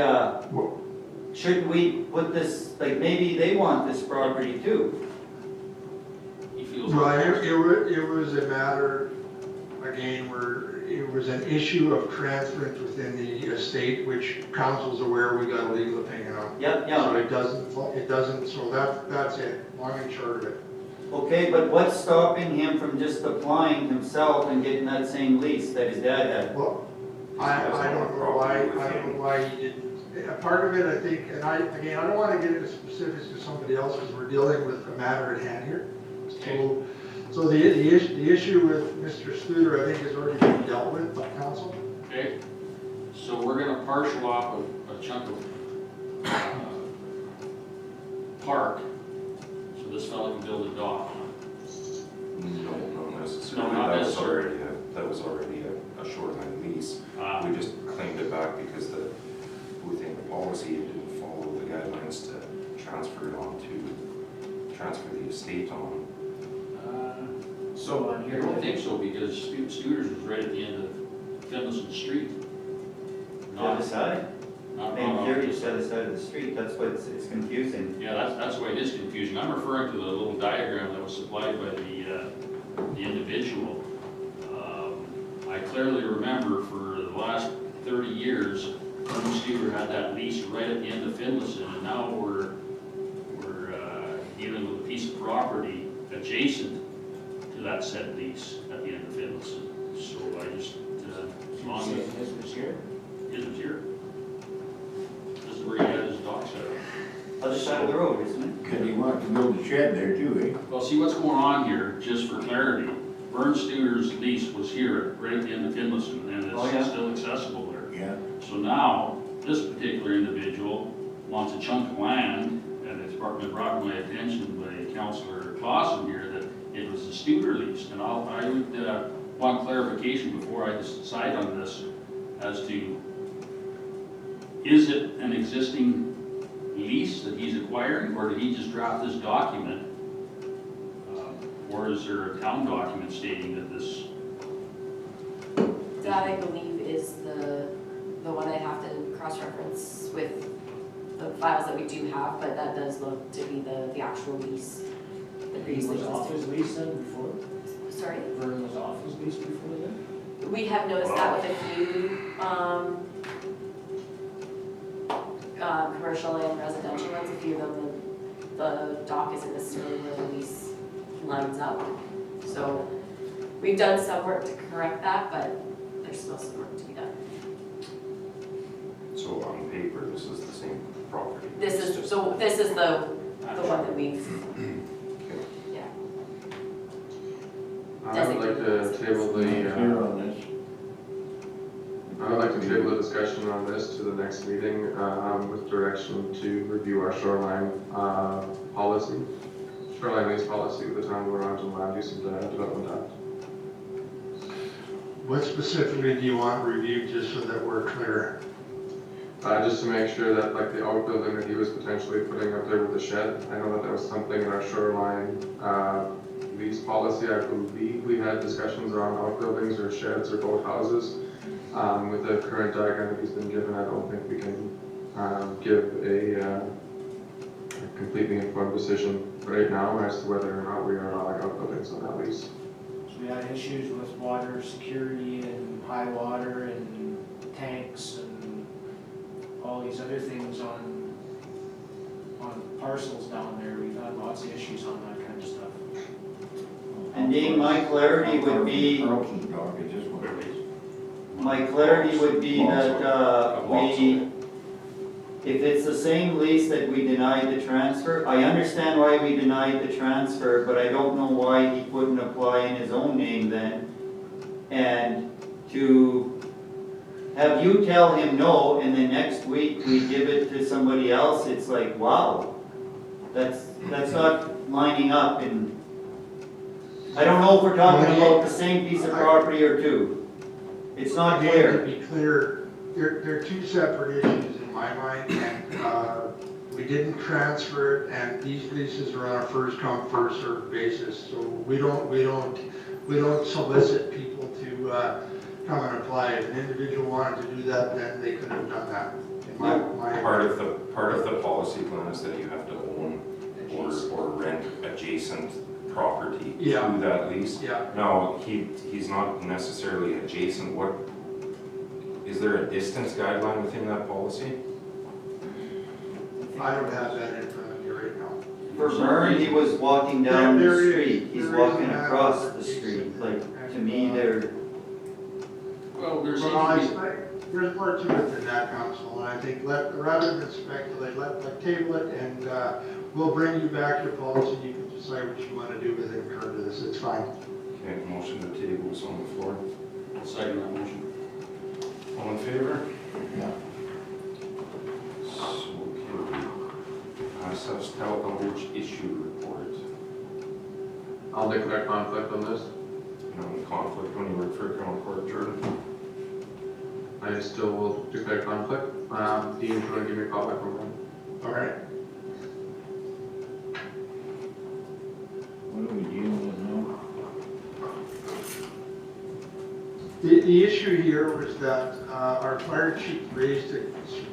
shouldn't we put this, like, maybe they want this property too? He feels. Well, it was a matter, again, where it was an issue of transference within the estate, which council's aware we got a legal opinion on. Yep, So yeah, it doesn't, so that's it, long and short of it. okay, but what's stopping him from just applying himself and getting that same lease that his dad had? Well, I don't know why he didn't. Part of it, I think, and I don't want to get into specifics with somebody else because we're dealing with the matter at hand here. So the issue with Mr. Studer, I think, has already been dealt with by council. Okay, so we're gonna partial off a chunk of park, so this fellow can build a dock on it. No, not necessarily. No, not necessarily. That was already a shoreline lease. Ah. We just claimed that because within the policy, it didn't follow the guidelines to transfer the estate on. So on I here, don't think so, because Studer's was right at the end of Finlayson Street. The other Not, side, not Main on Carry's the other side of the street, that's why it's confusing. Yeah, that's why it is confusing. I'm referring to the little diagram that was supplied by the individual. I clearly remember for the last 30 years, Colonel Studer had that lease right at the end of Finlayson, and now we're dealing with a piece of property adjacent to that said lease at the end of Finlayson. So I just, as long as his was here. his was here. This is where he had his dock set up. Other side of the road, isn't it? Cause he wants to build a shed there too, Well, see what's going on here, just for clarity. Vern Studer's lease was here, right at the end of Finlayson, and Oh, yeah. it's still accessible there. eh? Yeah. So now, this particular individual wants a chunk of land, and it's been brought to my attention by Councillor Clausen here that it was a Studer lease. And I would want clarification before I decide on this as to, is it an existing lease that he's acquiring, or did he just draft this document? Or is there a town document stating that this? That I believe is the one I have to cross-reference with the files that we do have, but that does look to be the actual lease. The He previously was off existing. his lease then before? Sorry? Vern was off his lease before then? We have noticed that with a few, commercial and residential ones, a few of them, the dock isn't necessarily where the lease lines up. So we've done some work to correct that, but there's still some work to be done. So on paper, this is the same property. This is the one that we've, yeah. I would like to table Here on this. I would like to table the discussion on this to the next meeting, with direction to review our shoreline, policy, shoreline lease policy with the town of Laurentian Land Use and Development Act. What specifically do you want reviewed, just so that we're clear? Just to make sure that like the outbuilding that he was potentially putting up there with the shed, I know that was something in our shoreline, lease policy. I believe we had discussions around outbuildings or sheds or boathouses. With the current diagram that he's been given, I don't think we can give a completely informed decision right now as to whether or not we are allowing outbuildings on that lease. So we had issues with water security and high water and tanks and all these other things on parcels down there. We've had lots of issues on that kind of stuff. And Dean, my clarity would be, Carlson's dog is just what it is. my clarity would be that, if it's the same lease that we denied the transfer, I understand why we denied the transfer, but I don't know why he couldn't apply in his own name then. And to have you tell him no, and then next week we give it to somebody else, it's like, wow. That's not lining up, and I don't know if we're talking about the same piece of property or two. It's not Again, clear. to be clear, they're two separate issues in my mind, and we didn't transfer it, and these leases are on a first come, first served basis, so we don't solicit people to come and apply. If an individual wanted to do that, then they could have done that. In my Part of the policy plan is that you have to own or rent adjacent property to Yeah. that lease. Yeah. No, he's not necessarily adjacent. What, is there a distance guideline within that policy? I don't have that in front of me right now. For Vern, he was walking down the There is- street, he's there is walking an across adequate the street, basin. like, to me, they're, Well, there seems Well, to be, there's more to it than that, Council, and I think rather than speculate, let table it, and we'll bring you back your policy, you can decide what you want to do with it in terms of this, it's fine. Okay, motion to table is on the floor. I'll second that motion. All in favor? Yeah. So carried. South Outreach issue report. I'll declare conflict on this. No conflict when you work for Colonel Court, Jordan. I still will declare conflict. Dean, if you want to give me a call back from him. All right. What are we dealing with now? The issue here was that our fire chief raised it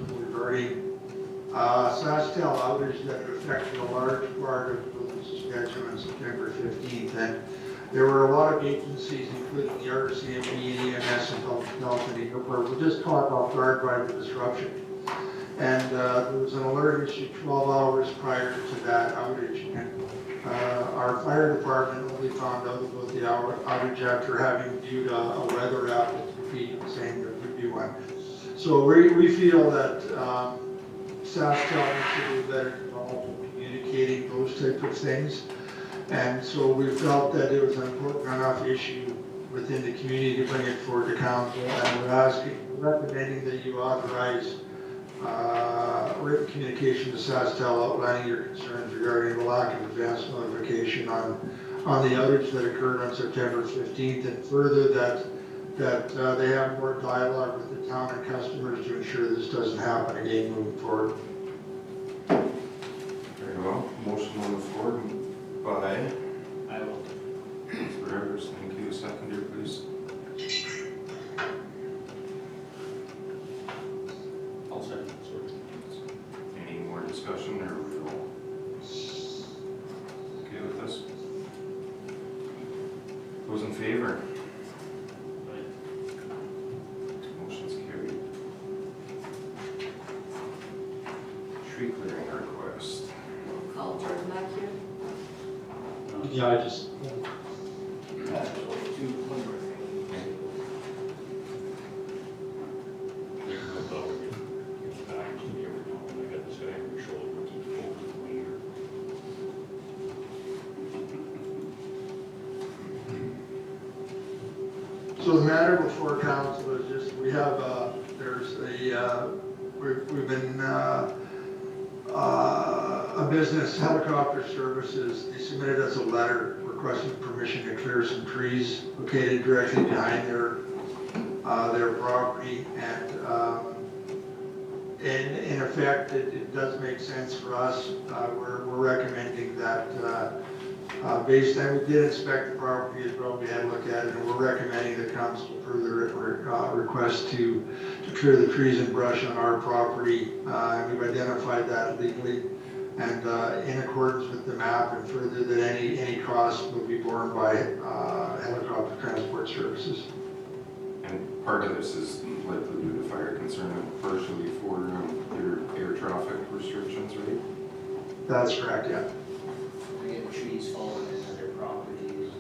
regarding SaskTel outage that affected a large part of Saskatchewan on September 15th. And there were a lot of agencies, including the RCMP, EMS, and Public Health, and were just caught off guard by the disruption. And there was an alert issued 12 hours prior to that outage. And our fire department only found out about the outage after having viewed a weather app at the feed saying there would be one. So we feel that SaskTel needs to be better involved in communicating those type of things. And so we felt that it was an important enough issue within the community to bring it forward to council. And we're recommending that you authorize written communication to SaskTel outlining your concerns regarding the lack of advance notification on the outage that occurred on September 15th, and further that they have more dialogue with the town and customers to ensure this doesn't happen again moving forward. Very well. Motion on the floor by I will. Councilor Evers. Thank you. Seconder, please. I'll second, sorry. Any more discussion or we all okay with this? Those in favor? Motion's carried. Tree clearing request. We'll call Jordan back here. Yeah, I just. So the matter before council is just, we have, there's a, we've been, a business, Helicopter Services, they submitted us a letter requesting permission to clear some trees located directly behind their property. And in effect, it does make sense for us. We're recommending that based on, we did inspect the property as well, we had a look at it, and we're recommending that council approve the request to clear the trees and brush on our property. And we've identified that legally and in accordance with the map, and further that any costs will be borne by Helicopter Transport Services. And part of this is likely due to fire concern and partially for their air traffic restrictions, right? That's correct, yeah. We get trees falling into their properties.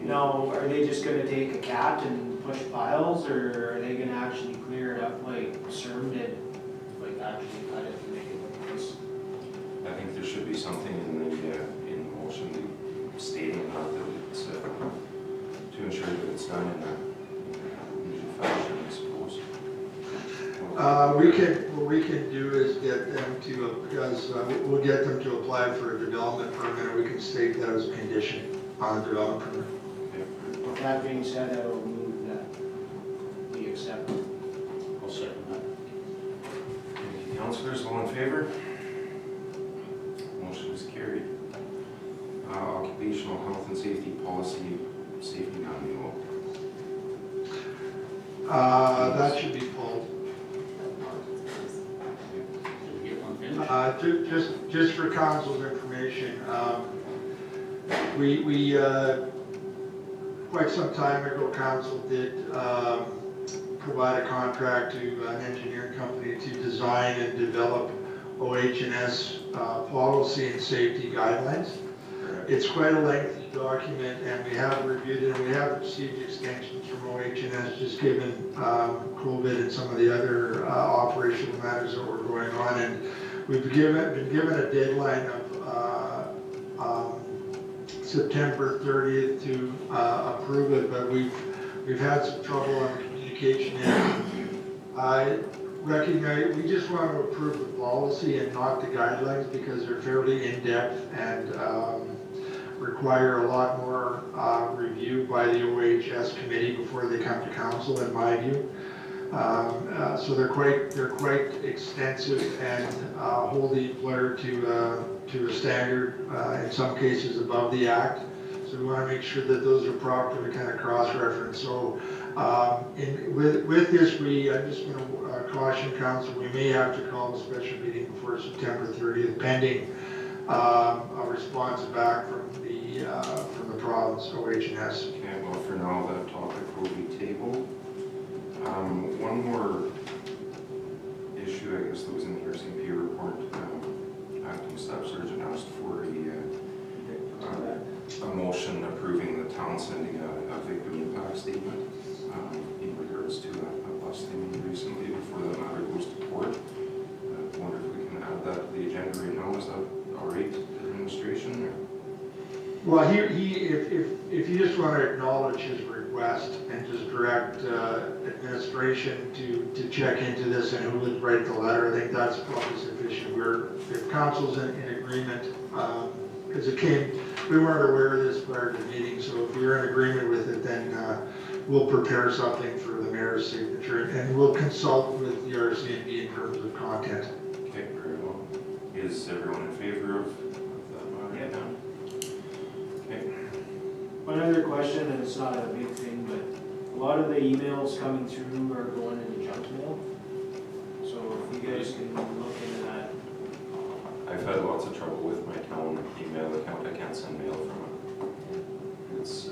Now, are they just gonna take a cat and push piles, or are they gonna actually clear it up like CERM did? Like actually cut it and make it look nice? I think there should be something in the motion stating that it's to ensure that it's done in a usual fashion, I suppose. What we can do is get them to, because we'll get them to apply for a development permit, and we can state that as a condition on the development permit. With that being said, I will move that we accept. I'll second that. Thank you, councilors. All in favor? Motion is carried. Occupational health and safety policy, safety manual. That should be pulled. Did we get one finished? Just for council's information, we quite some time ago, council did provide a contract to an engineering company to design and develop OH&S policy and safety guidelines. It's quite a lengthy document, and we have reviewed it, and we have received extensions from OH&S just given COVID and some of the other operational matters that were going on. And we've been given a deadline of September 30th to approve it, but we've had some trouble on the communication end. I recognize, we just want to approve the policy and not the guidelines because they're fairly in-depth, and require a lot more review by the OHS committee before they come to council, in my view. So they're quite extensive and hold the employer to a standard, in some cases above the act. So we want to make sure that those are properly kind of cross-referenced. So with this, I'm just going to caution council, we may have to call a special meeting before September 30th, pending a response back from the province, OHS. Okay, well, for now, that topic will be tabled. One more issue, I guess, that was in the RCMP report. Acting Staff Sergeant asked for a motion approving the town sending a victim impact statement in regards to a bus they made recently before the matter goes to court. I wonder if we can add that to the agenda right now. Is that all right, administration? Or? Well, if you just want to acknowledge his request and just direct administration to check into this and who would write the letter, I think that's probably sufficient. If council's in agreement, because we weren't aware of this prior to the meeting, so if you're in agreement with it, then we'll prepare something for the mayor's signature, and we'll consult with the RCMP in terms of content. Okay, very well. Is everyone in favor of that matter? Yep. Okay. One other question, and it's not a big thing, but a lot of the emails coming through are going into junk mail. So if you guys can look into that. I've had lots of trouble with my town email account. I can't send mail from it. It's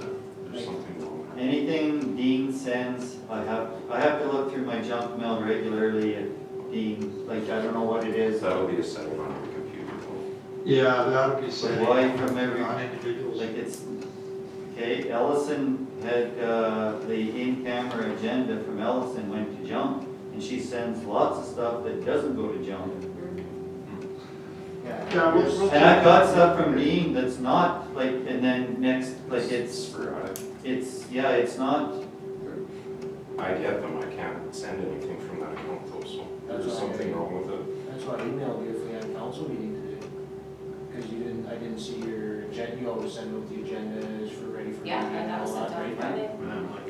there's something wrong there. Anything Dean sends, I have to look through my junk mail regularly at Dean, like, I don't know what it is. That'll be a setting on your computer. Yeah, that'll be But said why from every, on individuals. like it's, okay, Ellison had, the in-camera agenda from Ellison went to junk, and she sends lots of stuff that doesn't go to junk. Yeah, we'll And I've got stuff from Dean that's not, like, and then next, like, It's sporadic. yeah, it's not, I get them. I can't send anything from that account though, so That's there's why something wrong with it. That's why I emailed you if we had a council meeting today. Because I didn't see your agenda, you always send out the agendas for ready for Yeah, meeting and that was all sent out right? Friday. And I'm like,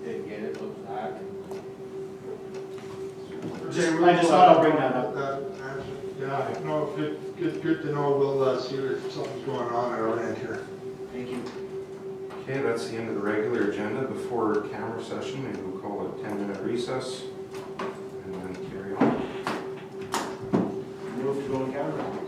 didn't get it, looked back. Okay, I just thought I'll bring that up. Yeah, no, good to know. We'll see if something's going on at our end here. Thank you. Okay, that's the end of the regular agenda. Before camera session, maybe we'll call a 10-minute recess and then carry on. Move to go on camera.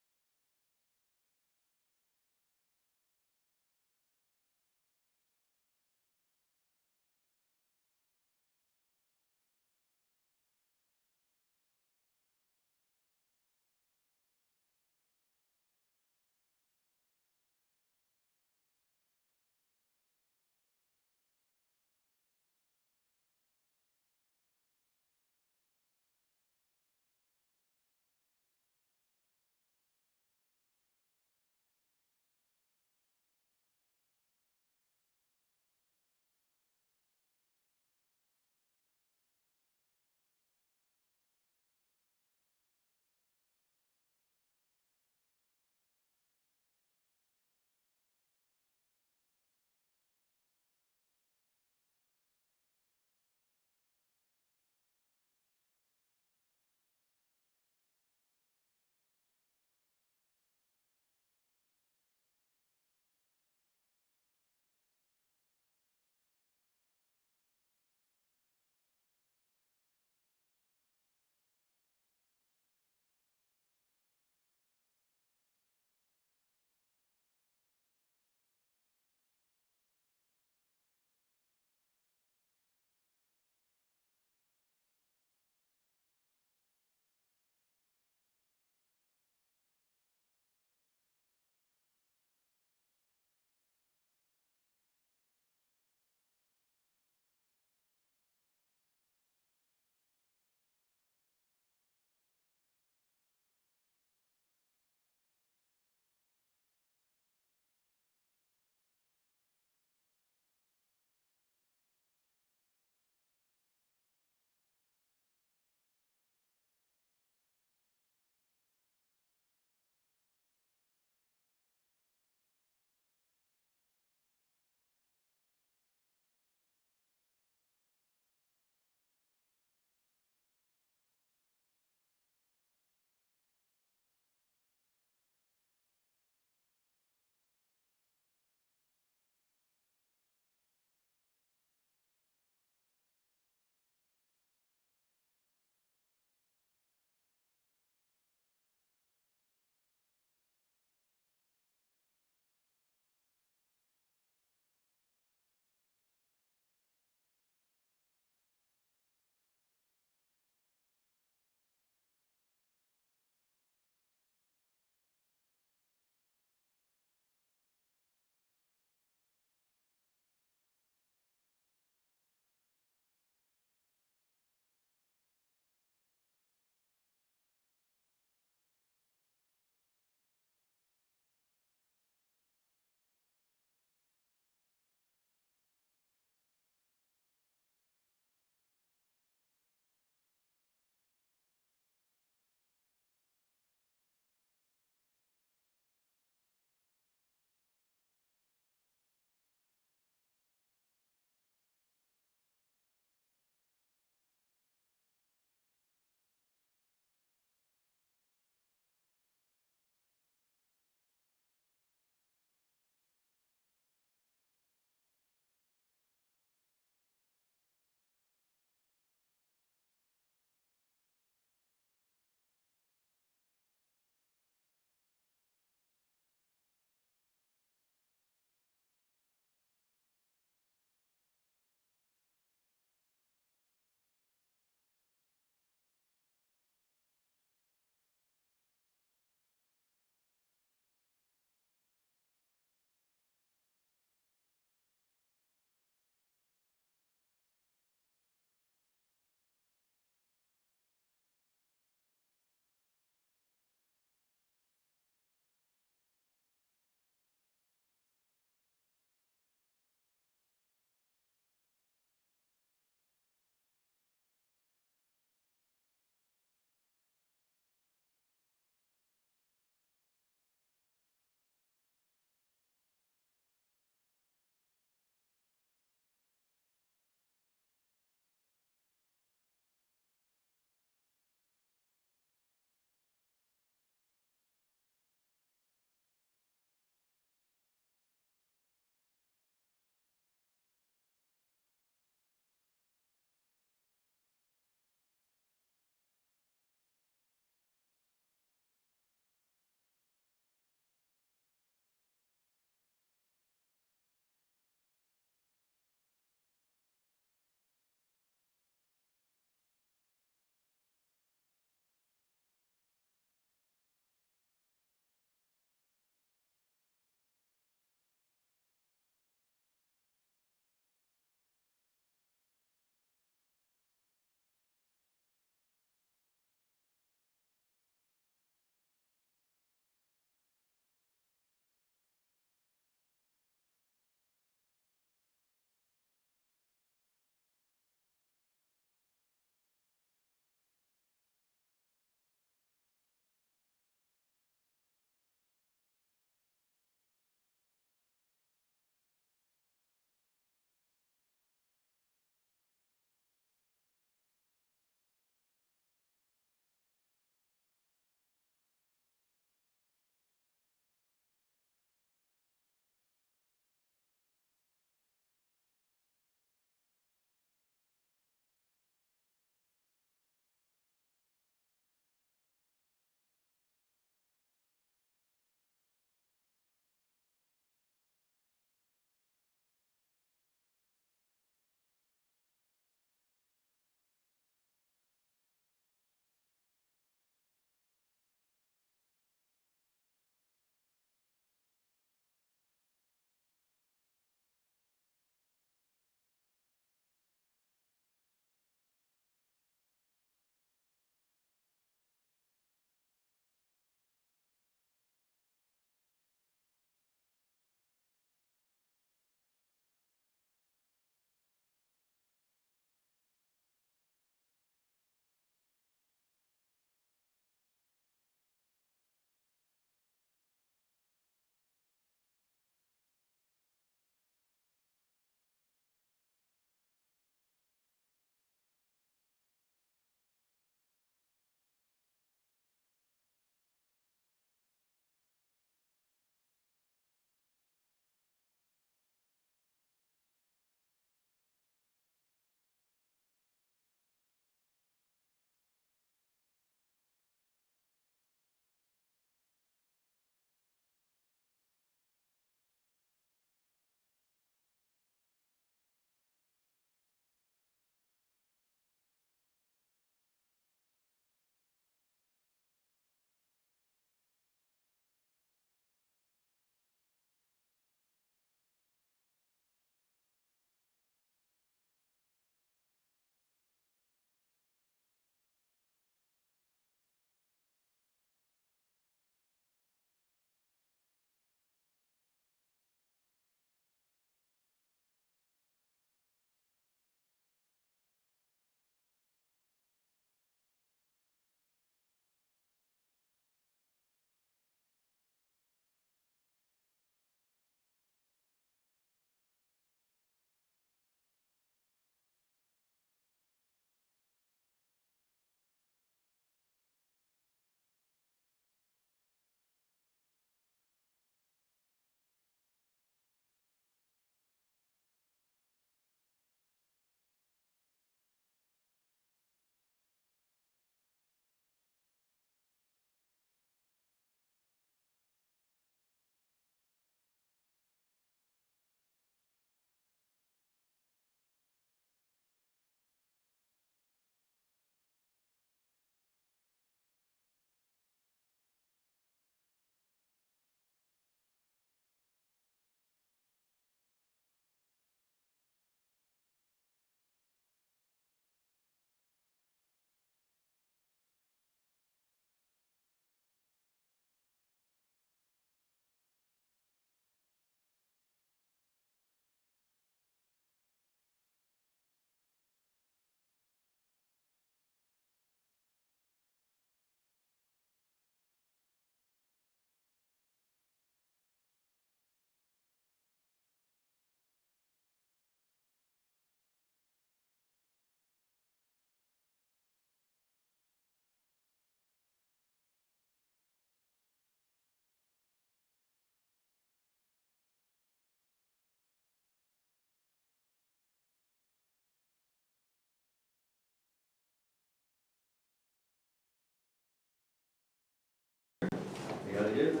that it?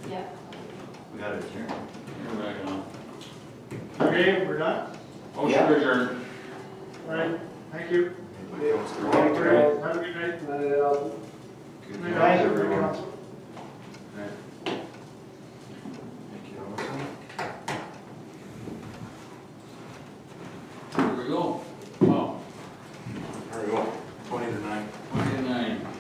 Yeah. We got it here. We're back on. Okay, we're done? Motion to adjourn. All right, thank you. Councilor Have Wong. a good night. Good Good night, night, everyone. council. Thank you, Allison. Here we go. Wow.